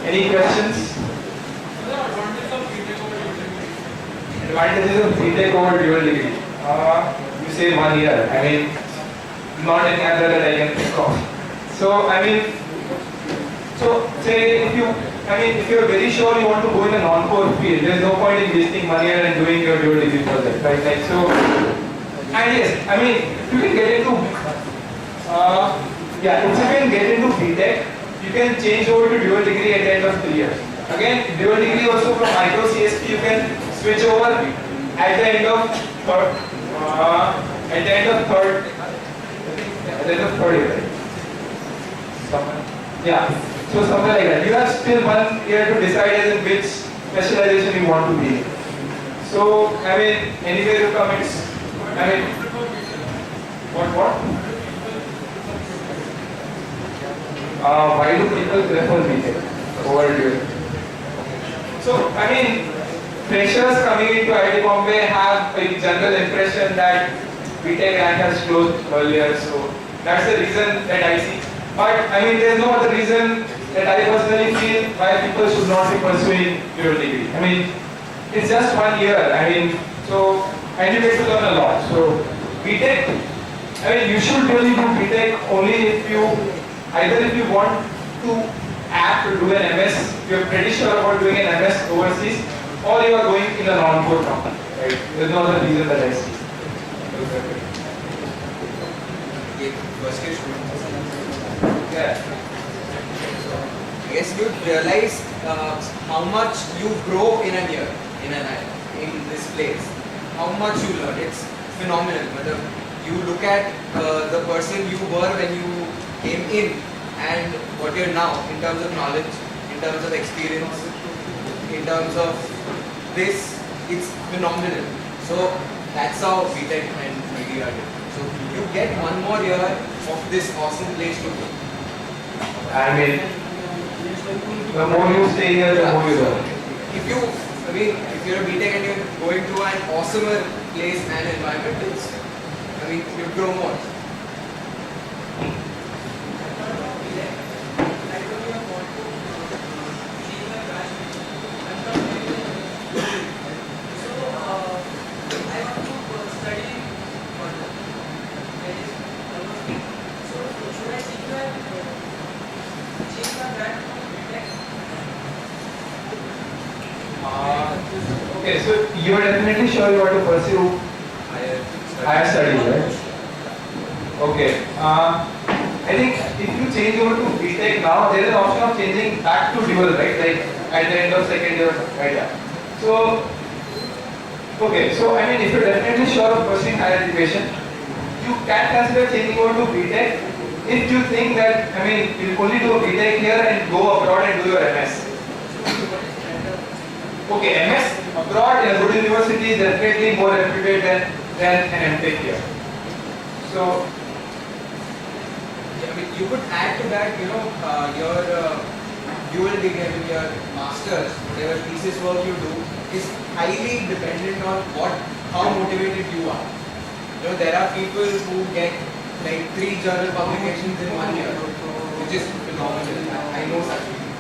Speaker 7: Any questions? Advantages of BTech over dual degree. You say 1 year. I mean, not any other that I can think of. So, I mean, say if you're very sure you want to go in a non-core field, there's no point in wasting 1 year and doing your dual degree project, right? And yes, I mean, if you can get into, if you can get into BTech, you can change over to dual degree at the end of 3 years. Again, dual degree also from micro CSP, you can switch over at the end of at the end of third, at the end of third year, right? Yeah, so something like that. You have still 1 year to decide as in which specialization you want to be in. So, I mean, anywhere you come, it's, I mean, what? Why do people prefer BTech over dual? So, I mean, freshers coming into IIT Bombay have a general impression that BTech rank has closed earlier, so that's the reason that I see. But I mean, there's no other reason that I personally feel why people should not be pursuing dual degree. I mean, it's just 1 year. I mean, so and you get to learn a lot. So BTech, I mean, you should really do BTech only if you either if you want to act to do an MS, you're pretty sure about doing an MS overseas, or you are going in a non-core company. Right? There's no other reason that I see. Yeah.
Speaker 8: Yes, you realize how much you grow in a year, in this place. How much you learn. It's phenomenal. You look at the person you were when you came in and what you're now in terms of knowledge, in terms of experience, in terms of this, it's phenomenal. So that's how BTech and BD are doing. So you get 1 more year of this awesome place to go.
Speaker 7: I mean, the more you stay here, the more you learn.
Speaker 8: If you're a BTech and you're going to an awesomer place and environment, you grow more.
Speaker 7: Okay, so you are definitely sure you want to pursue higher studies, right? Okay. I think if you change over to BTech now, there is an option of changing back to dual, right? Like at the end of second year, right? Yeah. So, okay. So I mean, if you're definitely sure of pursuing higher education, you can consider changing over to BTech if you think that you only do a BTech here and go abroad and do your MS. Okay, MS abroad in a good university is definitely more reputed than an MTech here. So,
Speaker 8: You could add to that, your dual degree, your master's, whatever thesis work you do, is highly dependent on how motivated you are. There are people who get like 3 journal publications in 1 year, which is phenomenal. I know such people.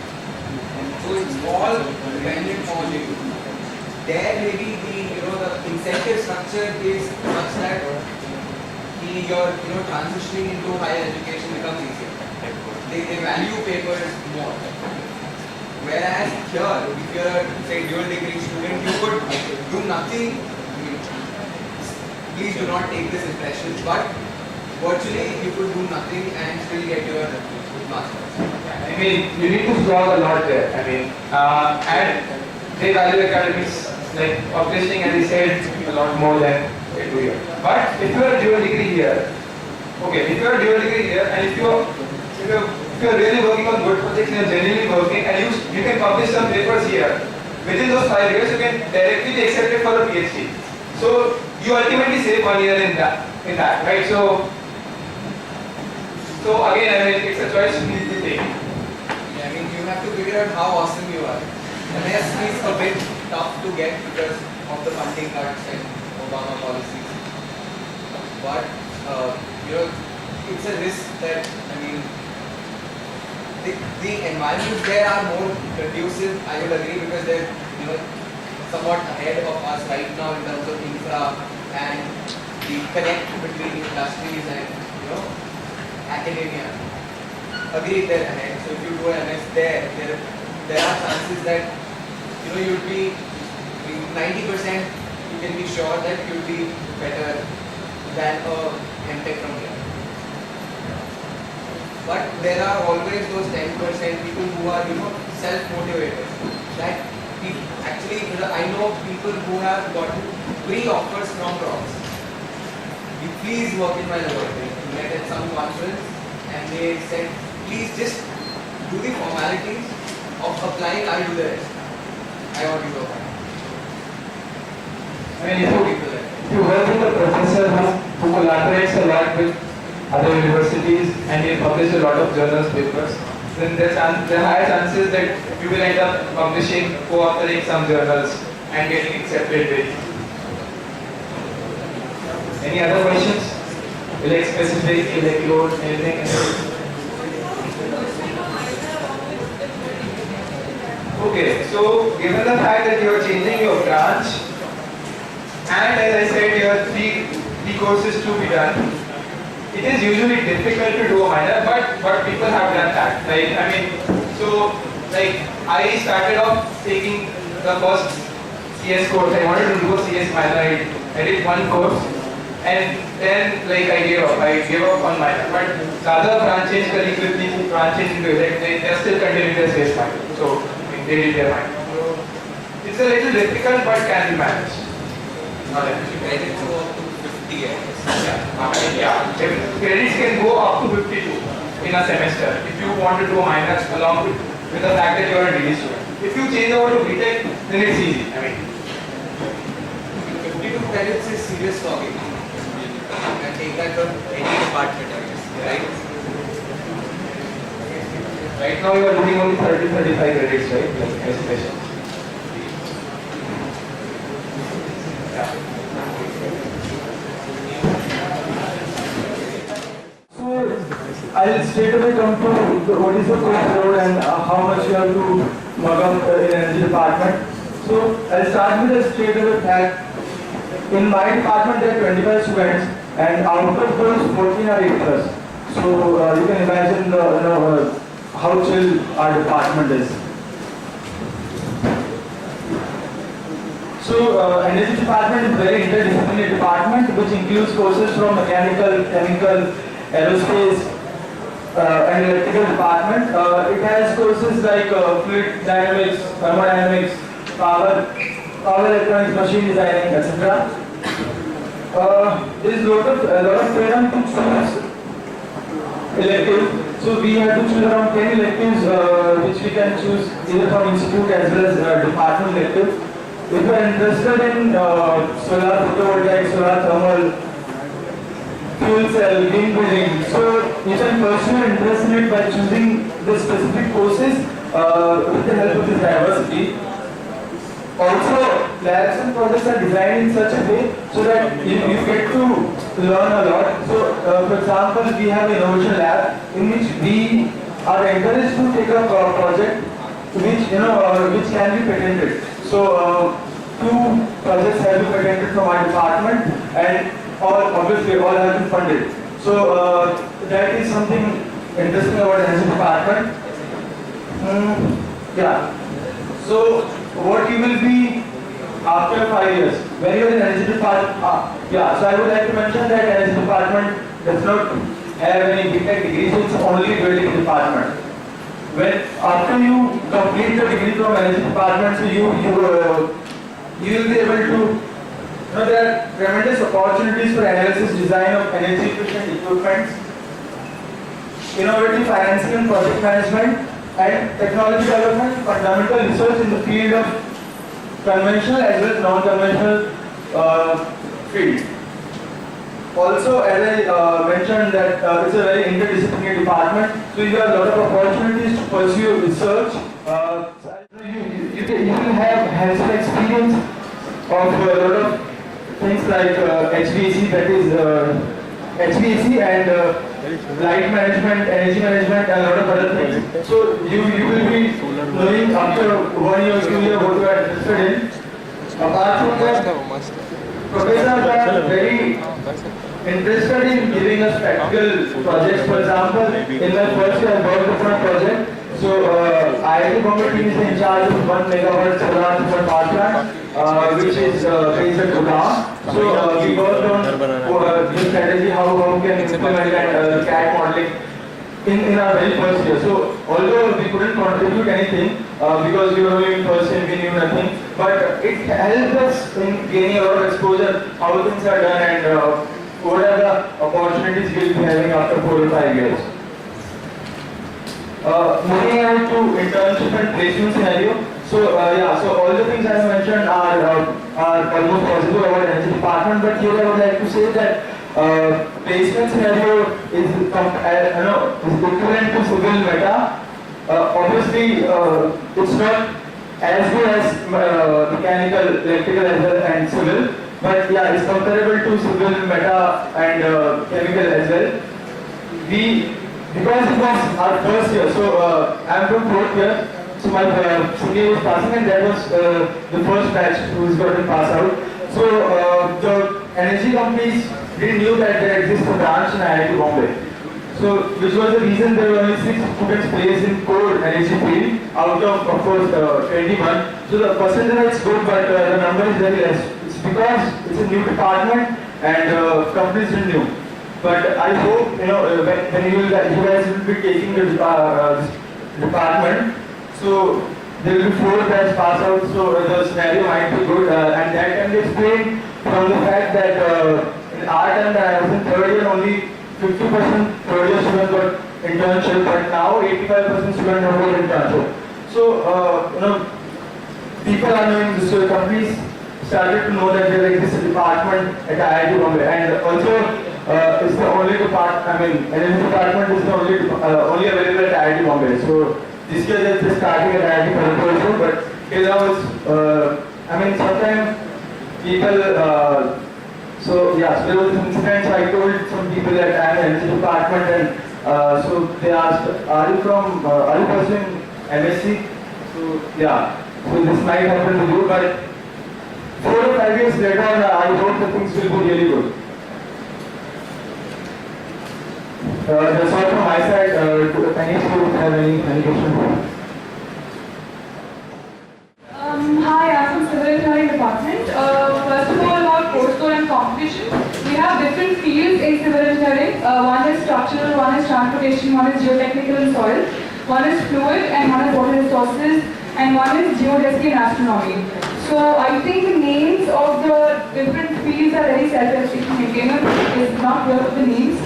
Speaker 8: So it's all dependent on you. There maybe the incentive structure is such that your transitioning into higher education becomes easier. They value papers more. Whereas here, if you're a say dual degree student, you could do nothing. Please do not take this impression, but virtually you could do nothing and still get your master's.
Speaker 7: you need to slog a lot there. And they value academics like publishing, as he said, a lot more than they do here. But if you are a dual degree here, okay, if you are a dual degree here, and if you are really working on good projects, you are genuinely working, and you can publish some papers here. Within those 5 years, you can directly be accepted for a PhD. So you ultimately save 1 year in that, right? So again, it's a choice you need to take.
Speaker 8: Yeah, you have to figure out how awesome you are. MS is a bit tough to get because of the funding cuts and Obama policies. But it's a risk that the environments there are more conducive. I would agree because they're somewhat ahead of us right now in terms of infra and the connect between industries and academia. Agreed, they're ahead. So if you do an MS there are chances that you'd be 90%. You can be sure that you'll be better than a MTech from here. But there are always those 10% people who are self-motivated. That actually I know people who have gotten pre-offers from Rocks. please work in my laboratory. We met at some conference and they said, please just do the formalities of applying, I'll do the rest. I want you to apply.
Speaker 7: I mean, if you work with a professor who collaborates a lot with other universities and he publishes a lot of journals papers, then there are higher chances that you will end up publishing, co-authoring some journals and getting accepted with. Any other questions? Like specific, like load, anything? Okay, so given the fact that you are changing your branch, and as I said, you have three courses to be done, it is usually difficult to do a minor, but people have done that. Like, I mean, so, like, I started off taking the first CS course. I wanted to do a CS minor. I did one course, and then, like, I gave up. I gave up on minor. But the other branches, branches into it, they're still continuing their CS minor. So, I mean, they did their minor. So, it's a little difficult, but can be managed.
Speaker 8: Credits go up to 50, I guess.
Speaker 7: Yeah. Credits can go up to 52 in a semester if you want to do a minor along with the fact that you are a degree student. If you change over to BTech, then it's easy. I mean,
Speaker 8: 52 credits is serious talking. You can take that from any department, I guess, right?
Speaker 7: right now you are doing only 30-35 credits, right? Like especially.
Speaker 5: I'll straight away come to what is the course load and how much you have to mug up in energy department. So I'll start with a straight away fact. In my department there are 25 students and out of those 14 are 8 plus. So you can imagine how chill our department is. So energy department is a very interdisciplinary department which includes courses from mechanical, chemical, aerospace, and electrical department. It has courses like fluid dynamics, thermodynamics, power electronics, machine designing, etc. There is a lot of freedom to choose electives. So we have to choose around 10 electives which we can choose either from institute as well as department elective. If you are interested in solar photovoltaic, solar thermal, fuel cell, green building, so you can pursue your interest in it by choosing the specific courses with the help of this diversity. Also, labs and projects are designed in such a way so that you get to learn a lot. So, for example, we have an innovation lab in which we are encouraged to take up a project which can be patented. So, 2 projects have been patented from our department, and obviously all have been funded. So that is something interesting about the energy department. Yeah. So what you will be after 5 years when you are in energy department? Yeah. So I would like to mention that energy department does not have any BTech degrees. It's only building department. When after you complete the degree from energy department, so you will be able to. There are tremendous opportunities for analysis, design of energy efficient equipment, innovative financing and project management, and technology development, fundamental research in the field of conventional as well as non-conventional field. Also, as I mentioned that it's a very interdisciplinary department, so you have a lot of opportunities to pursue research. You will have hands-on experience of a lot of things like HVAC, that is HVAC and light management, energy management, and a lot of other things. So you will be knowing after 1 year, 2 years what you are interested in. Apart from that, professors are very interested in giving us practical projects. For example, in my first year I worked upon a project. So IIT Bombay team is in charge of 1 megawatt solar power plant, which is based at Gurgaon. So we worked on the strategy how we can implement and CAD modeling in our very first year. So although we couldn't contribute anything because we were only in first year, we knew nothing, but it helped us in gaining a lot of exposure, how things are done, and
Speaker 7: what are the opportunities we'll be having after 4 or 5 years. Moving on to internship and placement scenario. So all the things I mentioned are almost possible about energy department, but here I would like to say that placement scenario is equivalent to civil meta. Obviously, it's not as good as mechanical, electrical as well and civil, but yeah, it's comparable to civil meta and chemical as well. Because it was our first year, so I'm from 4th year, so my senior was passing and that was the first batch who's got to pass out. So the energy companies didn't knew that there exists a branch in IIT Bombay. So which was the reason there were only 6 students placed in core energy field out of course 21. So the percentage is good, but the number is very less. It's because it's a new department and companies didn't know. But I hope when you guys will be taking the department, so there will be 4 batch pass out, so the scenario might be good, and that can be explained from the fact that in our time that I was in 3rd year, only 50% 3rd year students got internship, but now 85% students have got internship. So people are knowing this, so companies started to know that there exists a department at IIT Bombay, and also it's the only department, energy department is the only available at IIT Bombay. So this year they're just starting at IIT Kharagpur also, but till now it's, sometimes people, so there was an incident, so I told some people that I'm in energy department, and so they asked, are you pursuing MSc? So this might happen to you, but 4 or 5 years later, I hope the things will be really good. That's all from my side. Thank you have any questions?
Speaker 9: Hi, I'm from Civil Engineering Department. First of all, about course load and competition. We have different fields in civil engineering. One is structural, one is transportation, one is geotechnical and soil, one is fluid, and one is water resources, and one is geodesy and astronomy. So I think the names of the different fields are very self-explanatory. It's not worth of the names.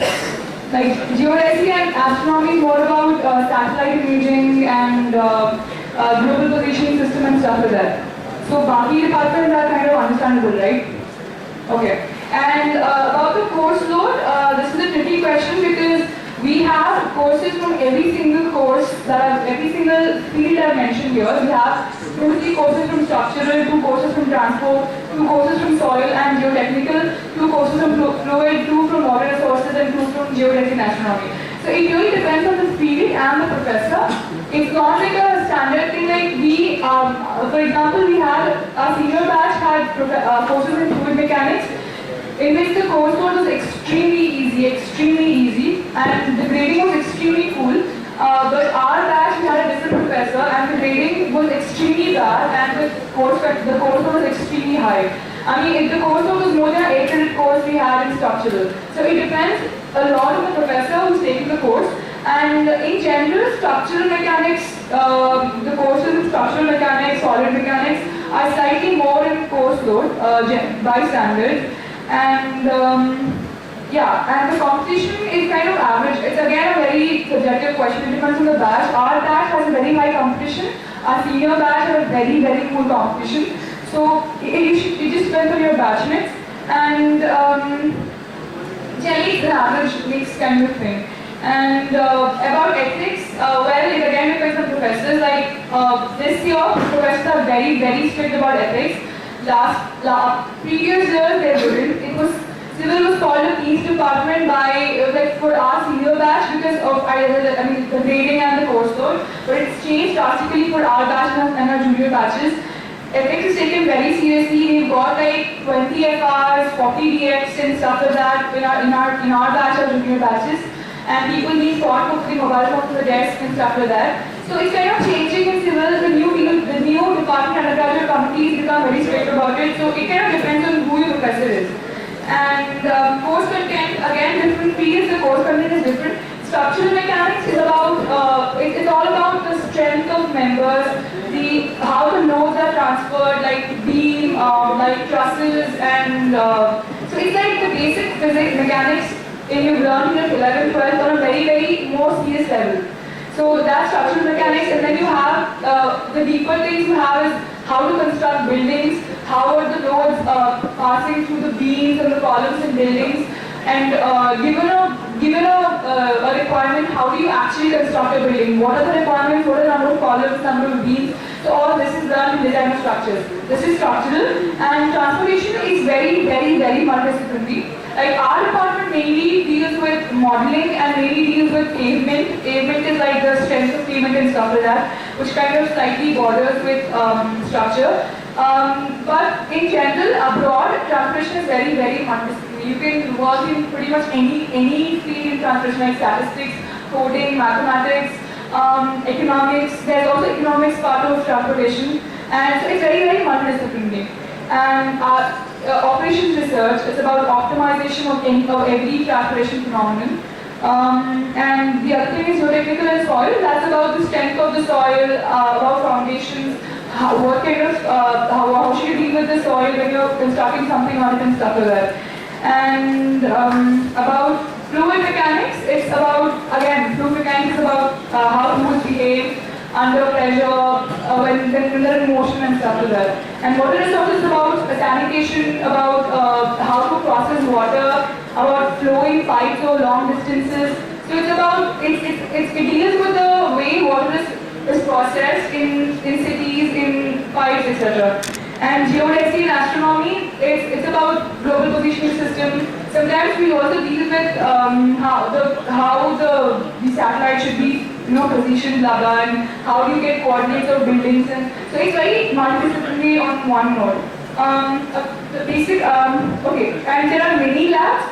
Speaker 9: Like geodesy and astronomy is more about satellite imaging and global positioning system and stuff like that. So Baki departments are kind of understandable, right? Okay. And about the course load, this is a tricky question because we have courses from every single course every single field I've mentioned here. We have 2-3 courses from structural, 2 courses from transport, 2 courses from soil and geotechnical, 2 courses from fluid, 2 from water resources, and 2 from geodesy and astronomy. So it really depends on the field and the professor. It's not like a standard thing like we, for example, we had our senior batch had courses in fluid mechanics, in which the course load was extremely easy, and the grading was extremely cool. But our batch, we had a different professor, and the grading was extremely bad, and the course load was extremely high. If the course load was more than an 8 credit course we had in structural. So it depends a lot on the professor who's taking the course. And in general, structural mechanics, the courses in structural mechanics, solid mechanics are slightly more in course load by standards. And and the competition is kind of average. It's again a very subjective question. It depends on the batch. Our batch has a very high competition. Our senior batch has a very cool competition. So it just depends on your batchmates. And generally it's an average mix kind of thing. And about ethics, well, it again depends on professors. Like this year, professors are very strict about ethics. Previous years they wouldn't. Civil was called a peace department by for our senior batch because of the grading and the course load. But it's changed drastically for our batch and our junior batches. Ethics is taken very seriously. We've got like 20 FRs, 40 DX and stuff like that in our batch or junior batches. And people need caught for putting mobile phones on the desk and stuff like that. So it's kind of changing in civil. The new department undergraduate committees become very strict about it. So it kind of depends on who your professor is. And course content, again, different fields, the course content is different. Structural mechanics is about, it's all about the strength of members, how the loads are transferred, like beam, like trusses, and so it's like the basic physics, mechanics, you've learned in 11th, 12th on a very more serious level. So that's structural mechanics, and then you have the deeper things you have is how to construct buildings, how are the loads passing through the beams and the columns in buildings, and given a requirement, how do you actually construct a building? What are the requirements? What are the number of columns, number of beams? So all this is done in design of structures. This is structural, and transportation is very multidisciplinary. Like our department mainly deals with modeling and mainly deals with pavement. Pavement is like the strength of pavement and stuff like that, which kind of slightly borders with structure. But in general, abroad, transportation is very multidisciplinary. You can work in pretty much any field in transportation, like statistics, coding, mathematics, economics. There's also economics part of transportation, and so it's very multidisciplinary. And operations research is about optimization of every transportation phenomenon. And the other thing is geotechnical and soil. That's about the strength of the soil, about foundations, what kind of how should you deal with the soil when you're constructing something on it and stuff like that. And about fluid mechanics, it's about, again, fluid mechanics is about how fluids behave under pressure, when they're in motion and stuff like that. And water resources is about sanitation, about how to process water, about flowing pipes over long distances. So it's about, it deals with the way water is processed in cities, in pipes, etc. And geodesy and astronomy, it's about global positioning system. Sometimes we also deal with how the satellite should be positioned, blah blah, and how do you get coordinates of buildings, and so it's very multidisciplinary on one note. The basic okay, and there are many labs.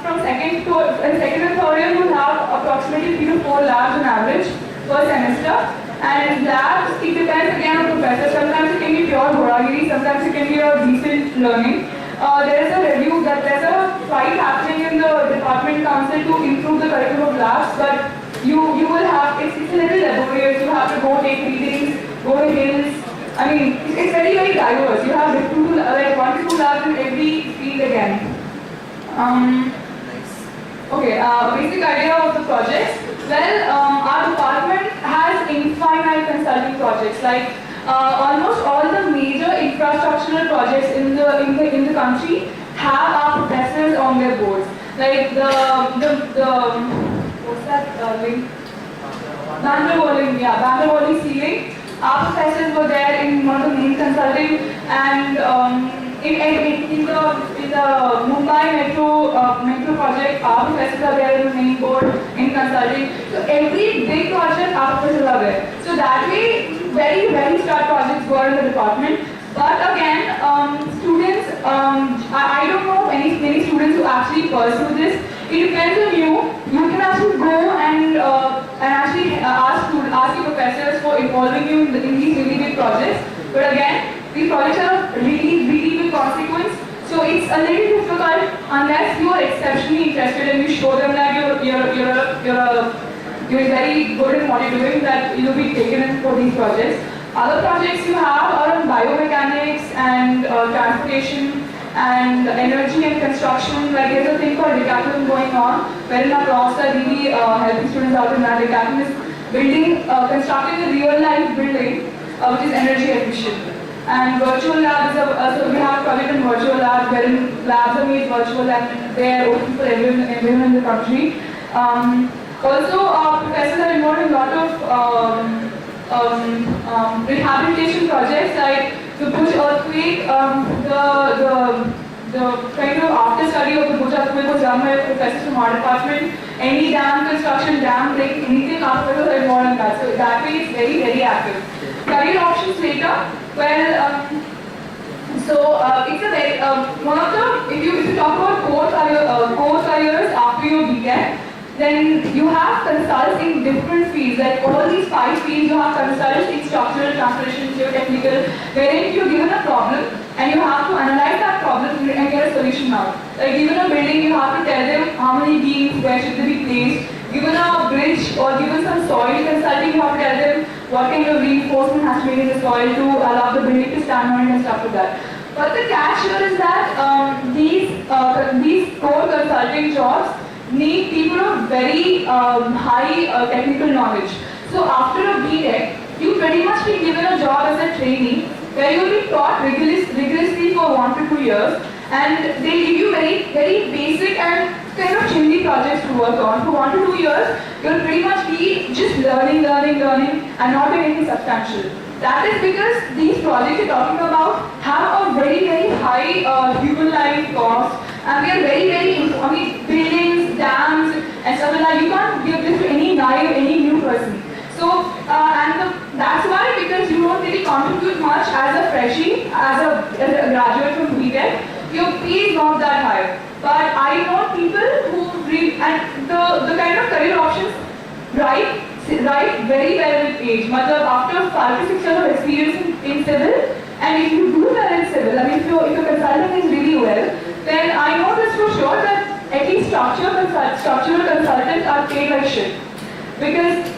Speaker 9: From second and third year, you have approximately 3 to 4 labs on average per semester. And labs, it depends again on professor. Sometimes it can be pure Boragiri, sometimes it can be a decent learning. There is a review that there's a fight happening in the department council to improve the curriculum of labs, but you will have, it's a little laborious. You have to go take readings, go to hills. I mean, it's very diverse. You have like 1 to 2 labs in every field again. Okay, basic idea of the projects. Well, our department has infinite consulting projects. Like almost all the major infrastructural projects in the country have our professors on their boards. Like the what's that link? Bangalore ceiling. Our professors were there in one of the main consulting, and in the Mumbai metro project, our professors are there in the main board in consulting. So every big project, our professors are there. So that way, very star projects were in the department. But again, students, I don't know many students who actually pursue this. It depends on you. You can actually go and actually ask your professors for involving you in these really big projects. But again, these projects are really big consequence. So it's a little difficult unless you are exceptionally interested and you show them that you're very good in what you're doing, that you'll be taken in for these projects. Other projects you have are on biomechanics and transportation and energy and construction. Like there's a thing called Decathlon going on, wherein our profs are really helping students out in that. Decathlon is constructing a real life building which is energy efficient. And virtual lab is so we have a project in virtual lab wherein labs are made virtual and they are open for everyone in the country. Also, our professors are involved in a lot of rehabilitation projects, like the Bhuj earthquake, the kind of after study of the Bhuj earthquake was done by professors from our department. Any dam construction, dam break, anything, our professors are involved in that. So that way it's very active. Career options later. Well, it's a very one of the, if you talk about core careers after your BTech, then you have consults in different fields. Like all these 5 fields, you have consults in structural, transportation, geotechnical, wherein you're given a problem and you have to analyze that problem and get a solution out. Like given a building, you have to tell them how many beams, where should they be placed. Given a bridge or given some soil consulting, you have to tell them what kind of reinforcement has to be in the soil to allow the building to stand on it and stuff like that. But the catch here is that these core consulting jobs need people of very high technical knowledge. So after a B.Tech, you pretty much be given a job as a trainee where you will be taught rigorously for 1 to 2 years, and they give you very basic and kind of chimney projects to work on. For 1 to 2 years, you'll pretty much be just learning and not doing anything substantial. That is because these projects you're talking about have a very high human life cost, and they are very buildings, dams, and stuff like that. You can't give this to any guy or any new person. So, that's why, because you don't really contribute much as a freshie, as a graduate from B.Tech, your pay is not that high. But I know people who read, and the kind of career options right very well with age. Matlab, after 5 to 6 years of experience in civil, and if you do well in civil, I mean if your consulting is really well, then I know this for sure that at least structural consultants are paid like shit. Because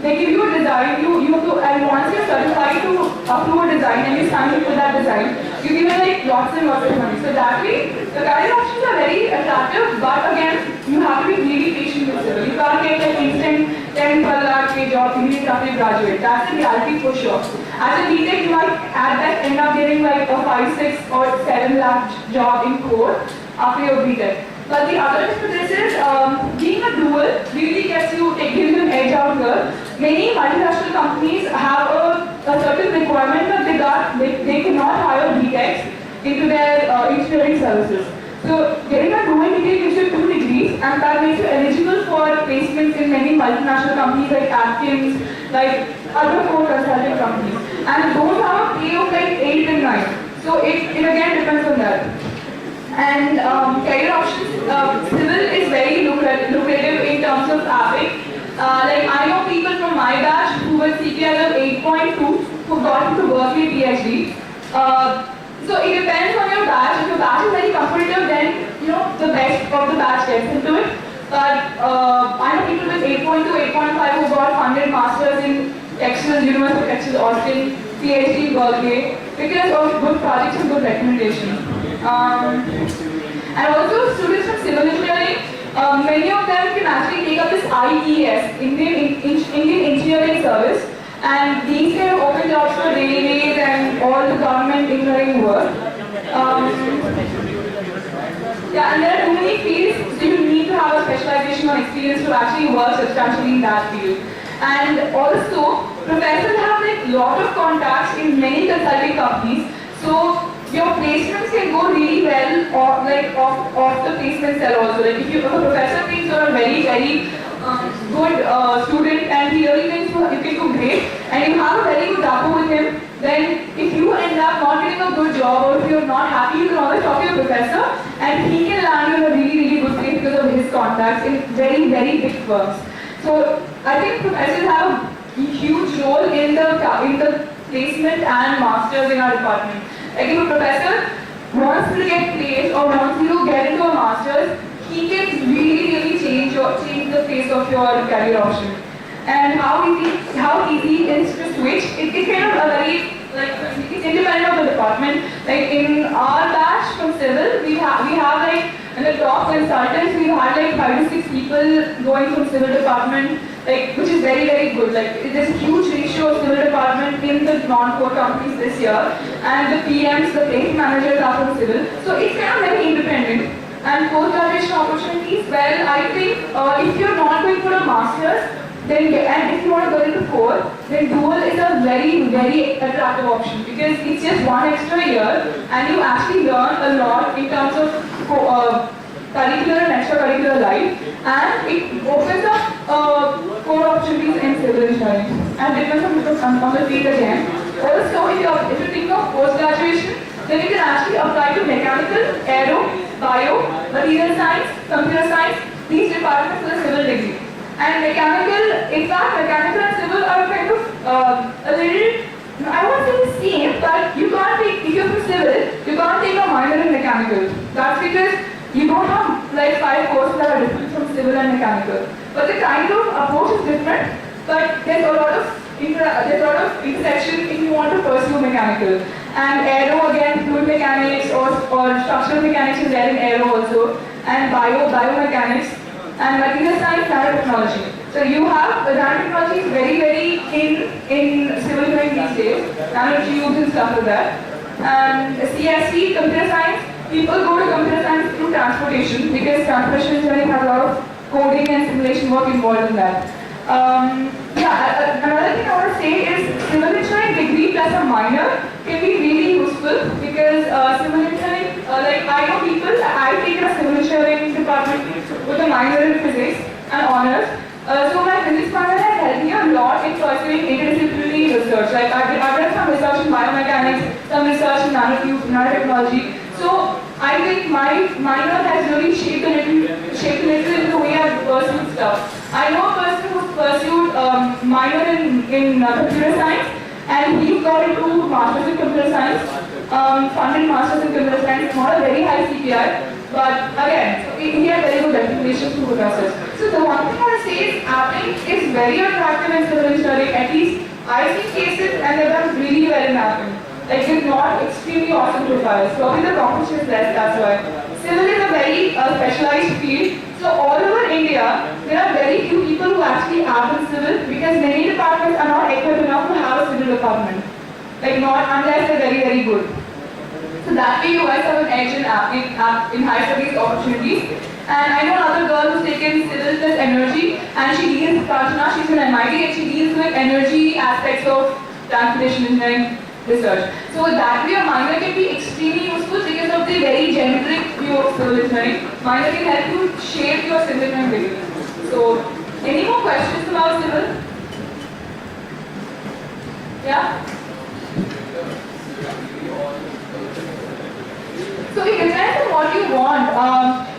Speaker 9: they give you a design, you have to, and once you're certified to approve a design and you sign up for that design, you give them like lots and lots of money. So that way, the career options are very attractive, but again, you have to be really patient with civil. You can't get like instant 10, 12 lakh pay job immediately after you graduate. That's the reality for sure. As a B.Tech, you might at best end up getting like a 5, 6 or 7 lakh job in core after your B.Tech. But the other thing to this is, being a dual really gives you an edge out here. Many multinational companies have a certain requirement that they cannot hire B.Techs into their engineering services. So getting a dual degree gives you 2 degrees, and that makes you eligible for placements in many multinational companies like Atkins, like other core consulting companies. And those have a pay of like 8 and 9. So it again depends on that. And career options, civil is very lucrative in terms of APIC. Like I know people from my batch who were CPI of 8.2 who got into Berkeley PhD. So it depends on your batch. If your batch is very competitive, then the best of the batch gets into it. But I know people with 8.2, 8.5 who got funded masters in Texas, University of Texas, Austin, PhD in Berkeley, because of good projects and good recommendation. And also students from civil engineering, many of them can actually take up this IES, Indian Engineering Service, and these kind of open jobs for railways and all the government engineering work. Yeah, and there are too many fields, so you need to have a specialization or experience to actually work substantially in that field. And also, professors have like lot of contacts in many consulting companies, so your placements can go really well, or like off the placement cell also. Like if a professor thinks you're a very good student and he really thinks you can do great, and you have a very good rapport with him, then if you end up not getting a good job or if you're not happy, you can always talk to your professor and he can land you in a really good place because of his contacts in very big firms. So I think professors have a huge role in the placement and masters in our department. Like if a professor wants you to get placed or wants you to get into a master's, he can really change the face of your career option. And how easy it is to switch. It's kind of a very it's independent of the department. Like in our batch from civil, we have like in the top consultants, we've had like 5 to 6 people going from civil department, like which is very good. Like there's a huge ratio of civil department in the non-core companies this year, and the PMs, the place managers are from civil. So it's kind of very independent. And post-graduation opportunities, well, I think if you're not going for a master's, then and if you want to go into core, then dual is a very attractive option because it's just 1 extra year and you actually learn a lot in terms of curricular and extracurricular life, and it opens up core opportunities in civil engineering and depends on the field again. Also, if you think of post-graduation, then you can actually apply to mechanical, aero, bio, material science, computer science, these departments for the civil degree. And mechanical, in fact, mechanical and civil are kind of a little, I won't say the same, but you can't take, if you're from civil, you can't take a minor in mechanical. That's because you don't have like 5 courses that are different from civil and mechanical. But the kind of approach is different, but there's a lot of there's a lot of intersection if you want to pursue mechanical. And aero again, fluid mechanics or structural mechanics is there in aero also, and biomechanics, and material science, nanotechnology. So you have nanotechnology is very in civil engineering these days, nanotubes and stuff like that. And CSC, computer science, people go to computer science through transportation because transportation engineering has a lot of coding and simulation work involved in that. Another thing I want to say is civil engineering degree plus a minor can be really useful because civil engineering, like I know people, I take a civil engineering department with a minor in physics and honors. So my physics minor has helped me a lot in pursuing interdisciplinary research. Like I've done some research in biomechanics, some research in nanotubes, nanotechnology. So I think my minor has really shaped a little in the way I've pursued stuff. I know a person who pursued minor in computer science, and he got into masters in computer science, funded masters in computer science, not a very high CPI. But again, he had very good recommendations from professors. So the one thing I want to say is mapping is very attractive in civil engineering. At least I've seen cases and they've done really well in mapping. Like with not extremely awesome profiles. Probably the competition is less, that's why. Civil is a very specialized field. So all over India, there are very few people who actually have in civil because many departments are not equipped enough to have a civil department. Like not unless they're very good. So that way you guys have an edge in high studies opportunities. And I know another girl who's taken civil plus energy, and she deals, Kanchana, she's in MIT, and she deals with energy aspects of transportation engineering research. So that way a minor can be extremely useful because of the very generic view of civil engineering. Minor can help you shape your civil engineering degree. So, any more questions about civil? Yeah? So it depends on what you want.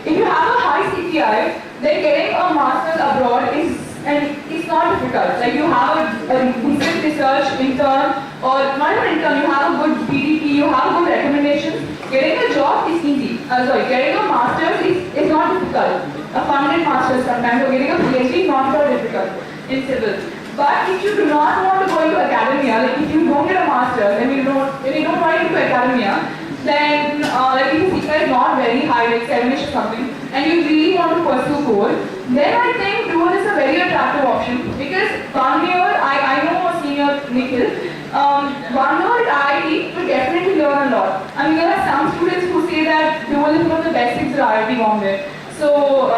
Speaker 9: If you have a high CPI, then getting a master's abroad it's not difficult. Like you have a decent research intern, or not even intern, you have a good BDP, you have good recommendations. Getting a job is easy. Getting a master's is not difficult. A funded master's sometimes, or getting a PhD is not so difficult in civil. But if you do not want to go into academia, like if you don't get a master's and you don't want to into academia, then like if the CPI is not very high, like 7ish or something, and you really want to pursue core, then I think dual is a very attractive option because 1 year, I know a senior Nikhil, 1 year at IIT will definitely learn a lot. I mean, there are some students who say that dual is one of the best things at IIT Bombay. So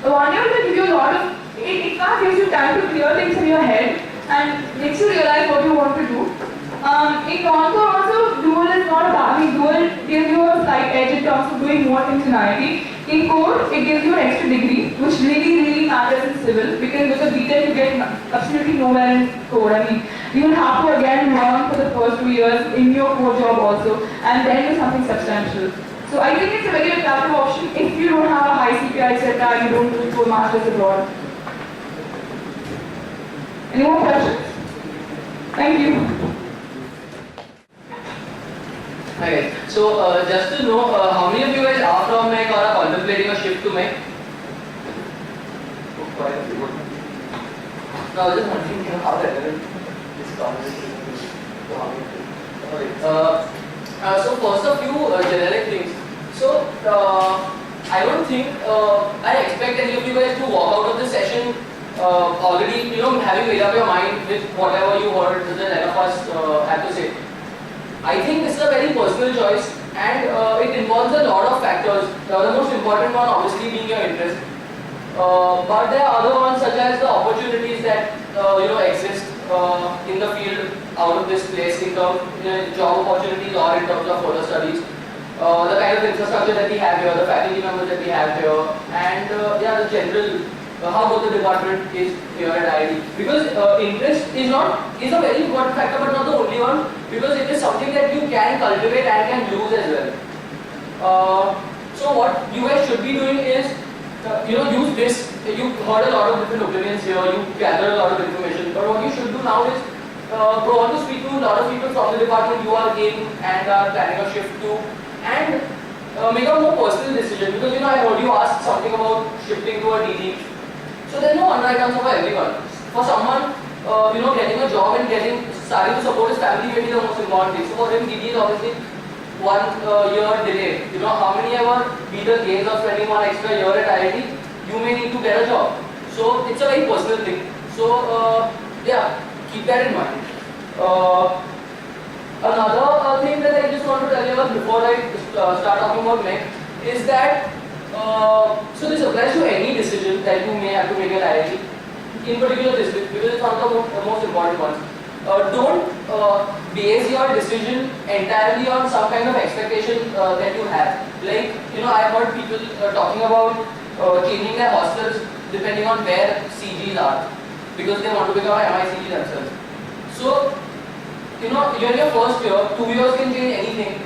Speaker 9: 1 year will give you a lot of, it can't give you time to clear things in your head and makes you realize what you want to do. In Concord also, dual is not a bad thing. Dual gives you a slight edge in terms of doing more things in IIT. In core, it gives you an extra degree, which really matters in civil because with a BTech you get absolutely nowhere in core. I mean, you will have to again learn for the first 2 years in your core job also, and then do something substantial. So I think it's a very attractive option if you don't have a high CPI, etc., and you don't do 4 masters abroad. Any more questions? Thank you.
Speaker 10: Okay, so just to know, how many of you guys are from Mech or are contemplating a shift to Mech? Quite a few. No, I was just wondering how relevant this conversation is to how many people. Okay. So first a few generic things. So I don't think I expect any of you guys to walk out of the session already, having made up your mind with whatever you heard the 10 of us have to say. I think this is a very personal choice and it involves a lot of factors. The most important one obviously being your interest. But there are other ones such as the opportunities that exist in the field out of this place in terms of job opportunities or in terms of further studies. The kind of infrastructure that we have here, the faculty members that we have here, and the general how good the department is here at IIT. Because interest is a very important factor, but not the only one. Because it is something that you can cultivate and can use as well. So what you guys should be doing is, use this. You heard a lot of different opinions here. You gathered a lot of information. But what you should do now is go on to speak to a lot of people from the department you are in and are planning a shift to, and make a more personal decision. Because I heard you ask something about shifting to a DD. So there's no one right answer for everyone. For someone, getting a job and starting to support his family may be the most important thing. So for him, DD is obviously 1 year delayed. How many ever be the gains of spending 1 extra year at IIT, you may need to get a job. So it's a very personal thing. So yeah, keep that in mind. Another thing that I just want to tell you about before I start talking about MEC is that so this applies to any decision that you may have to make at IIT, in particular this, because it's one of the most important ones. Don't base your decision entirely on some kind of expectation that you have. Like, I've heard people talking about changing their hostels depending on where CGs are, because they want to become an MICG themselves. So, you're in your first year, 2 years can change anything.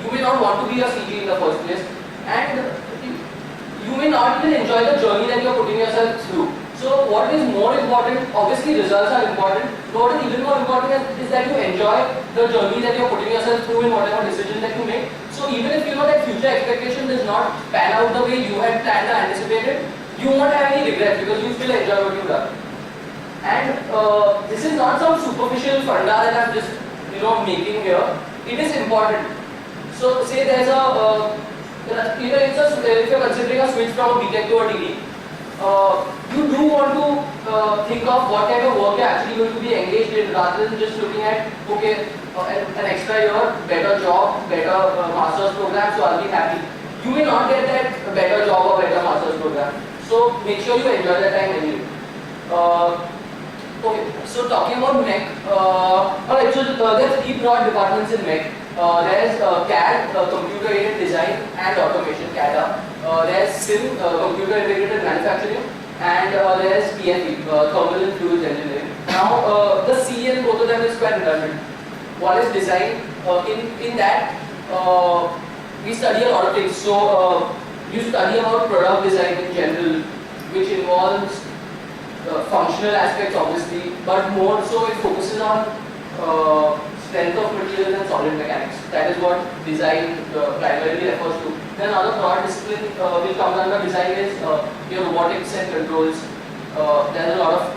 Speaker 10: You may not want to be a CG in the first place, and you may not even enjoy the journey that you're putting yourself through. So what is more important, obviously results are important, but what is even more important is that you enjoy the journey that you're putting yourself through in whatever decision that you make. So even if you know that future expectation does not pan out the way you had planned or anticipated, you won't have any regrets because you still enjoy what you've done. And this is not some superficial funda that I'm just making here. It is important. So say there's a if you're considering a switch from a BTech to a DD, you do want to think of what kind of work you're actually going to be engaged in, rather than just looking at, okay, an extra year, better job, better master's program, so I'll be happy. You may not get that better job or better master's program. So make sure you enjoy that time anyway. Okay, so talking about MEC, alright, so there are 3 broad departments in MEC. There's CAD, Computer Aided Design and Automation, CADA. There's SIM, Computer Integrated Manufacturing, and there's PFE, Thermal and Fluids Engineering. Now, the C in both of them is quite redundant. One is design. In that, we study a lot of things. So, you study about product design in general, which involves functional aspects obviously, but more so it focuses on strength of materials and solid mechanics. That is what design primarily refers to. Then another broad discipline which comes under design is your robotics and controls. There's a lot of,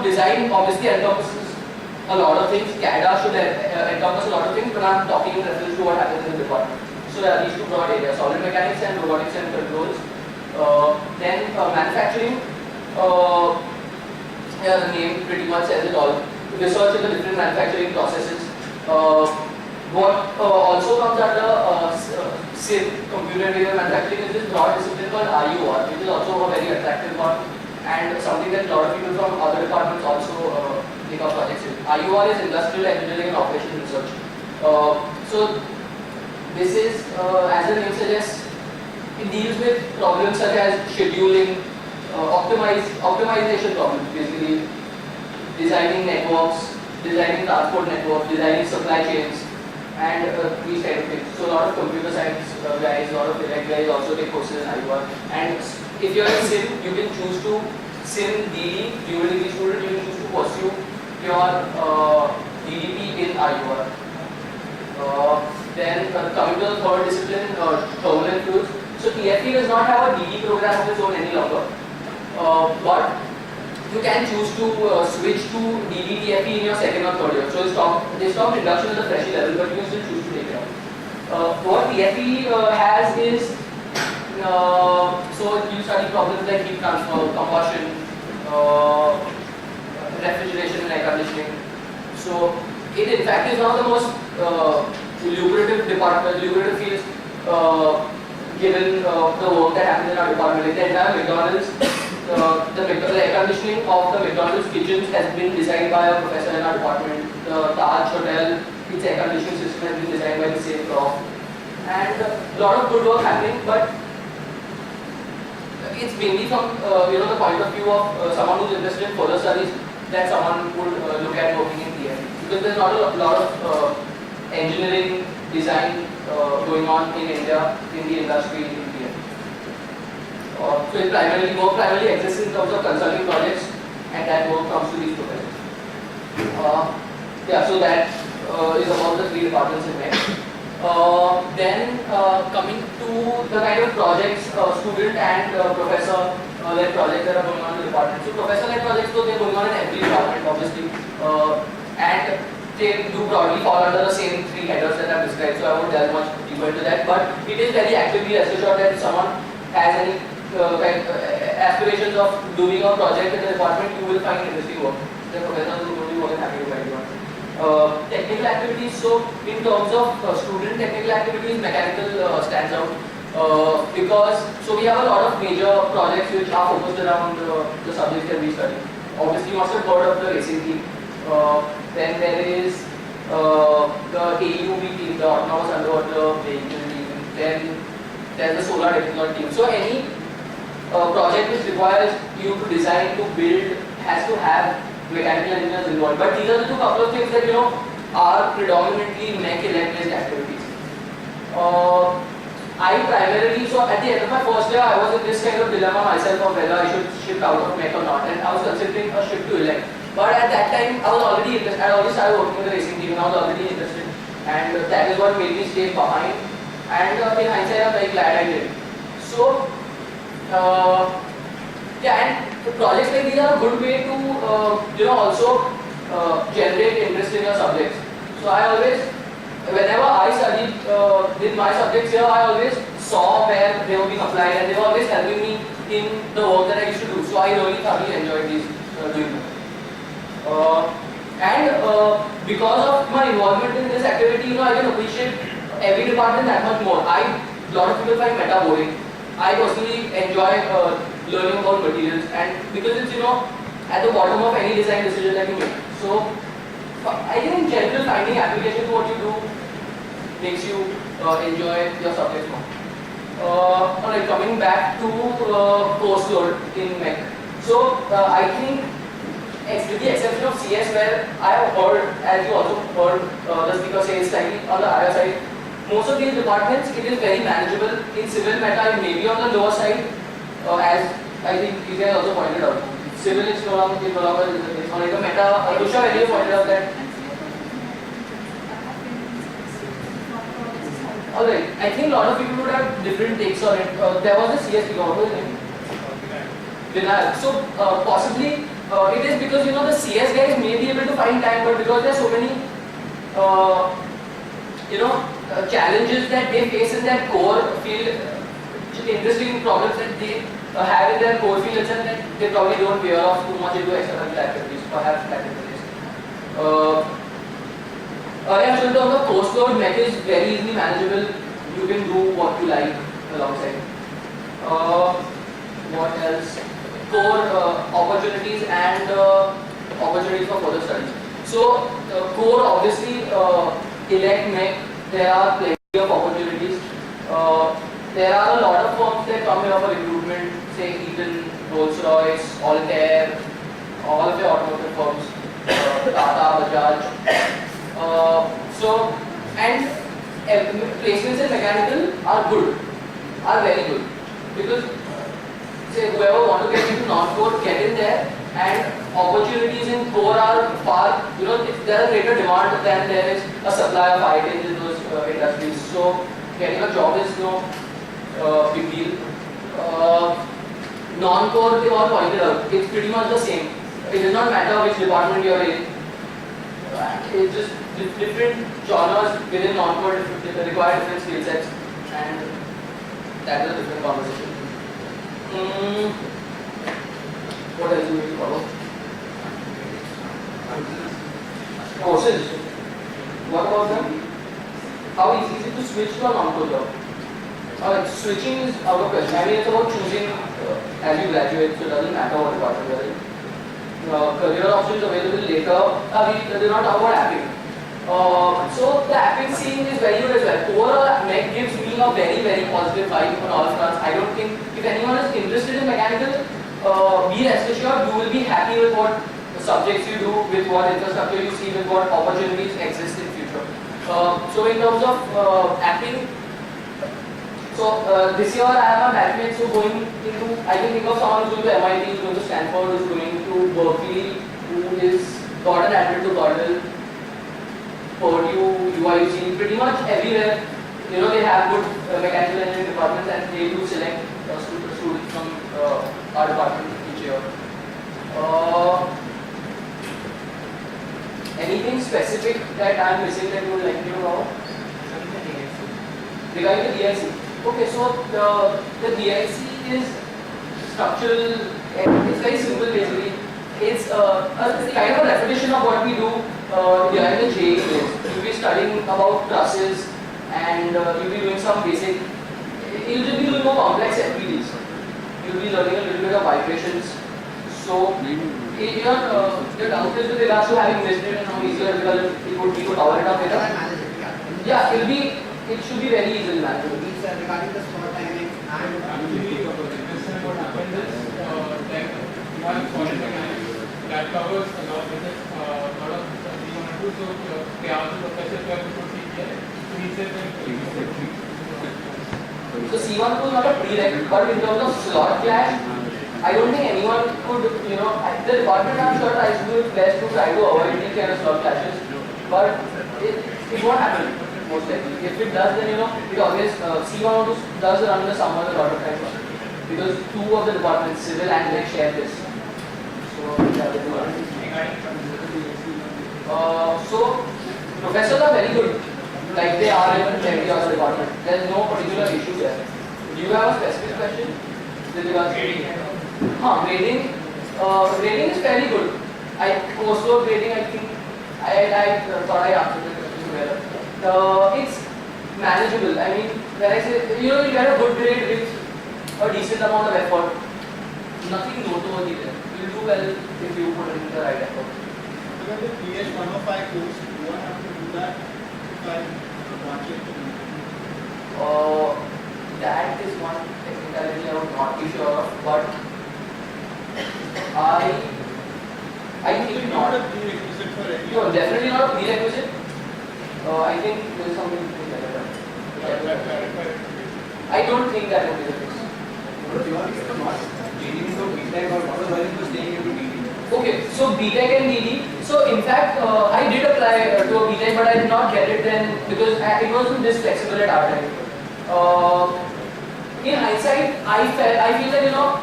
Speaker 10: design obviously encompasses a lot of things. CADA should encompass a lot of things, but I'm talking in reference to what happens in the department. So there are these 2 broad areas, solid mechanics and robotics and controls. Then manufacturing. Yeah, the name pretty much says it all. Research in the different manufacturing processes. What also comes under SIM, Computer Aided Manufacturing, is this broad discipline called IUR, which is also a very attractive one and something that a lot of people from other departments also take up projects in. IUR is Industrial Engineering and Operations Research. So this is, as the name suggests, it deals with problems such as scheduling, optimization problems, basically designing networks, designing transport networks, designing supply chains, and these kind of things. So a lot of computer science guys, a lot of direct guys also take courses in IUR. And if you're a SIM, you can choose to SIM DD, dual degree student, you can choose to pursue your DDP in IUR. Then coming to the third discipline, thermal and fluids. So TFE does not have a DD program of its own any longer. But you can choose to switch to DD TFE in your 2nd or 3rd year. So they stopped induction at the freshie level, but you can still choose to take it out. What TFE has is, so you study problems like heat transfer, combustion, refrigeration and air conditioning. So it in fact is one of the most lucrative fields given the work that happens in our department. Like the entire McDonald's, the air conditioning of the McDonald's kitchens has been designed by a professor in our department. The Taj Hotel, its air conditioning system has been designed by the same prof. And a lot of good work happening, but it's mainly from the point of view of someone who's interested in further studies that someone would look at working in TFE. Because there's not a lot of engineering design going on in India in the industry in TFE. So it primarily exists in terms of consulting projects, and that work comes to these professors. Yeah, so that is about the 3 departments in MEC. Then coming to the kind of projects student and professor led projects that are going on in the department. So professor-led projects, though, they're going on in every department, obviously, and they do broadly fall under the same three headers that I've described. So I won't delve much deeper into that. But it is very actively assured that if someone has any aspirations of doing a project in the department, you will find interesting work. The professors will be more than happy to guide you on. Technical activities. So in terms of student technical activities, mechanical stands out. Because we have a lot of major projects which are focused around the subjects that we study. Obviously, you must have heard of the racing team. Then there is the AUV team, the Autonomous Underwater Vehicle team. Then there's the Solar Technical team. So any project which requires you to design, to build, has to have mechanical engineers involved. But these are the couple of things that are predominantly mech-based activities. I primarily, so at the end of my first year, I was in this kind of dilemma myself of whether I should shift out of mech or not, and I was considering a shift to elect. But at that time, I was already interested. I already started working with the racing team, and I was already interested, and that is what made me stay behind. And in hindsight, I'm very glad I did. So, yeah, and projects like these are a good way to, also generate interest in your subjects. So I always, whenever I studied with my subjects here, I always saw where they were being applied, and they were always helping me in the work that I used to do. So I really thoroughly enjoyed these doing them. And because of my involvement in this activity, I can appreciate every department that much more. A lot of people find meta boring. I personally enjoy learning about materials, and because it's at the bottom of any design decision that you make. So I think in general, finding application to what you do makes you enjoy your subjects more. Alright, coming back to course load in mech. So I think, with the exception of CS, where I have heard, as you also heard the speaker say, it's slightly on the higher side. Most of these departments, it is very manageable. In civil meta, it may be on the lower side, as I think you guys also pointed out. Civil is no longer the case. On like a meta, Tusha earlier pointed out that. Alright, I think a lot of people would have different takes on it. There was a CS speaker, what was his name? Vinayak. So possibly it is because the CS guys may be able to find time, but because there are so many challenges that they face in their core field, interesting problems that they have in their core field itself, that they probably don't veer off too much into external activities, perhaps activities. Yeah, so in terms of course load, mech is very easily manageable. You can do what you like alongside. What else? Core opportunities and opportunities for further studies. So core, obviously, elect mech, there are plenty of opportunities. There are a lot of firms that come here for recruitment, say Eaton, Rolls-Royce, Altair, all of the automotive firms, Tata, Bajaj. And placements in mechanical are good, are very good, because say whoever want to get into non-core, get in there, and opportunities in core are far, there are greater demand than there is a supply of items in those industries. So getting a job is no big deal. Non-core, they all pointed out, it's pretty much the same. It does not matter which department you are in. It's just different genres within non-core require different skill sets, and that is a different conversation. What else do we need to cover? Courses. What about them? How easy is it to switch to a non-core job? Switching is out of question. I mean, it's about choosing as you graduate, so it doesn't matter what department you're in. Career options available later. They're not talking about apping. So the apping scene is very good as well. Overall, mech gives me a very, very positive vibe on all fronts. I don't think if anyone is interested in mechanical, be rest assured you will be happy with what subjects you do, with what infrastructure you see, with what opportunities exist in future. So in terms of apping, this year I have a batchmate who going into, I can think of someone who's going to MIT, who's going to Stanford, who's going to Berkeley, who is got an admit to Cornell, Purdue, UIUC, pretty much everywhere. They have good mechanical engineering departments, and they do select students from our department each year. Anything specific that I am missing that you would like to know about? Regarding the DIC? Okay, so the DIC is structural, it's very simple basically. It's a kind of a repetition of what we do during the JEE days. You'll be studying about trusses and you'll be doing some basic, you'll just be doing more complex FPDs. You'll be learning a little bit of vibrations. So, your doubt is with regards to having missed it and how easier because it would be to cover it up later. Yeah, it should be very easily manageable.
Speaker 8: Regarding the slot timing and actually what happened is like one college that covers a lot of so they asked the professor to CPI. He said
Speaker 10: So C1 was not a prerequisite, but in terms of slot clash, I don't think anyone could, the department I'm sure tries to do its best to try to avoid these kind of slot clashes, but it won't happen most likely. If it does, then it always, C1 does run in the summer a lot of times, because two of the departments, civil and like share this. So, yeah, they do so, professors are very good, like they are in every other department. There is no particular issue there. Do you have a specific question with regards to grading? Grading is fairly good. Coursework grading, I think, I thought I answered the question well. It's manageable. I mean, when I say, you get a good grade with a decent amount of effort. Nothing noteworthy there. You'll do well if you put in the right effort.
Speaker 5: Because the PS 105 course, you won't have to do that if I want it to do.
Speaker 10: That is one technicality I would not be sure of, but I think
Speaker 5: not a prerequisite for any.
Speaker 10: No, definitely not a prerequisite. I think there is something like that. I don't think that would be the case. Okay, so BTech and DD. So in fact, I did apply to a BTech, but I did not get it then because it wasn't this flexible at our time. In hindsight, I feel that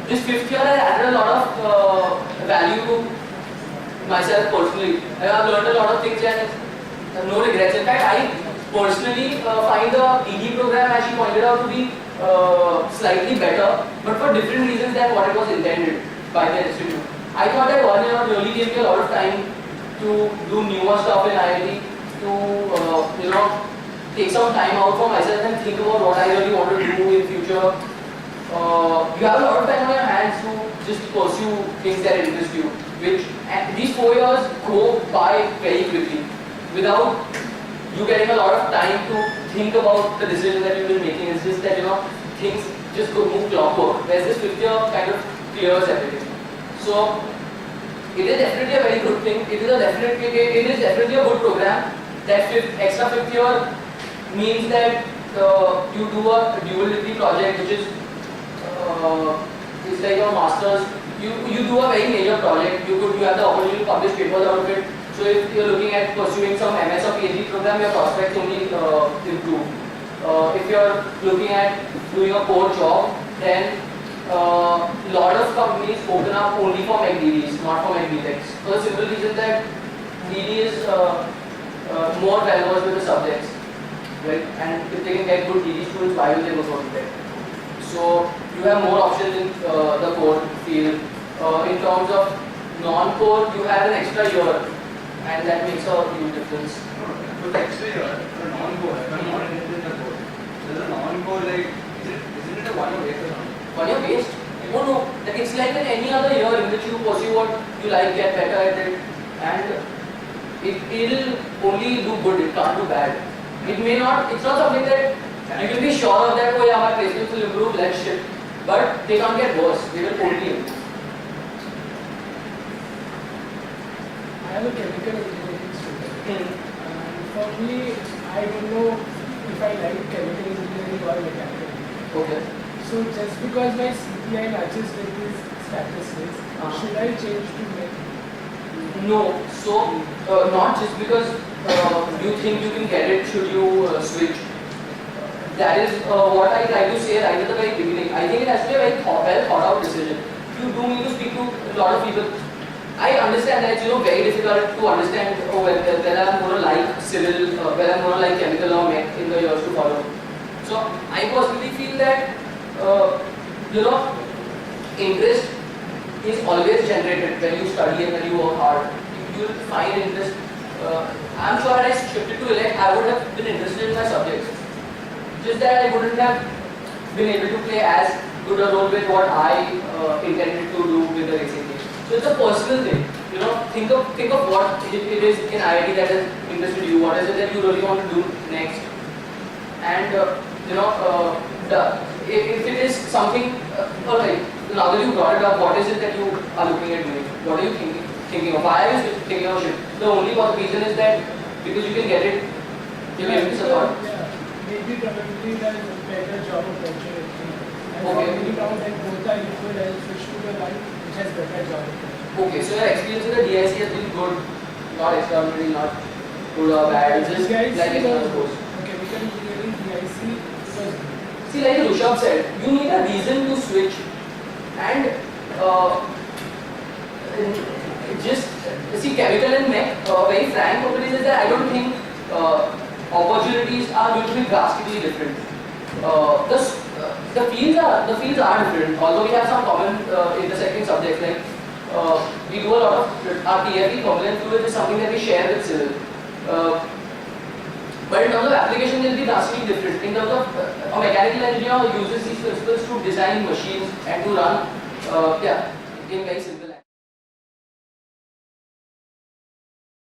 Speaker 10: this fifth year I added a lot of value to myself personally. I have learned a lot of things and no regrets. In fact, I personally find the DD program, as she pointed out, to be slightly better, but for different reasons than what it was intended by the institute. I thought that 1 year really gave me a lot of time to do newer stuff in IIT, to take some time out for myself and think about what I really want to do in future. You have a lot of time on your hands to just pursue things that interest you, which these 4 years go by very quickly without you getting a lot of time to think about the decisions that you've been making. It's just that things just go move clockwork, whereas this fifth year kind of clears everything. So it is definitely a very good thing. It is definitely a good program. That extra fifth year means that you do a dual degree project, which is it's like your master's. You do a very major project. You have the opportunity to publish papers out of it. So if you're looking at pursuing some MS or PhD program, your prospects only improve. If you're looking at doing a core job, then lot of companies open up only for MDDs, not for MBTechs. For the simple reason that DD is more well versed with the subjects, right? And if they can get good DD students, why will they go for MBTech? So you have more options in the core field. In terms of non-core, you have an extra year, and that makes a huge difference.
Speaker 8: But extra year, for non-core, if I'm not interested in the core, does a non-core isn't it a 1 year waste or something?
Speaker 10: 1 year waste? No. It's like in any other year in which you pursue what you like, get better at it, and it'll only do good, it can't do bad. It's not something that you can be sure of that, oh yeah, my placements will improve, let's shift. But they can't get worse, they will only improve.
Speaker 11: I am a chemical engineering student. And for me, I don't know if I like chemical engineering or mechanical engineering.
Speaker 10: Okay.
Speaker 11: So just because my CPI matches with these statistics, should I change to mech?
Speaker 10: No. So, not just because you think you can get it, should you switch. that is what I tried to say right at the very beginning. I think it has to be a very well thought out decision. You do need to speak to a lot of people. I understand that it's very difficult to understand whether I'm going to like civil, whether I'm going to like chemical or mech in the years to follow. So I personally feel that interest is always generated when you study and when you work hard. You will find interest. I'm sure had I shifted to elect, I would have been interested in my subjects. Just that I wouldn't have been able to play as good a role with what I intended to do with the racing team. So it's a personal thing. Think of what it is in IIT that has interested you. What is it that you really want to do next? And if it is something, alright. Now that you brought it up, what is it that you are looking at doing? What are you thinking of? Why are you thinking of it? The only reason is that because you can get it, you can get support.
Speaker 11: Yeah, maybe probably there's a better job opportunity. And
Speaker 10: Okay.
Speaker 11: figuring out that both are equal, I'll switch to the one which has better job opportunity.
Speaker 10: Okay, so your experience with the DIC has been good, not extraordinary, not good or bad. It's just
Speaker 11: DIC
Speaker 10: like any other
Speaker 11: was-
Speaker 10: course.
Speaker 11: Chemical engineering, DIC was
Speaker 10: See, like Rishabh said, you need a reason to switch, and just see chemical and mech. Very frank opinion is that I don't think opportunities are going to be drastically different. The fields are different. Although we have some common intersecting subjects like we do a lot of our TFE turbulent fluid is something that we share with civil. But in terms of application, it will be drastically different. In terms of a mechanical engineer uses these principles to design machines and to run, in very simple.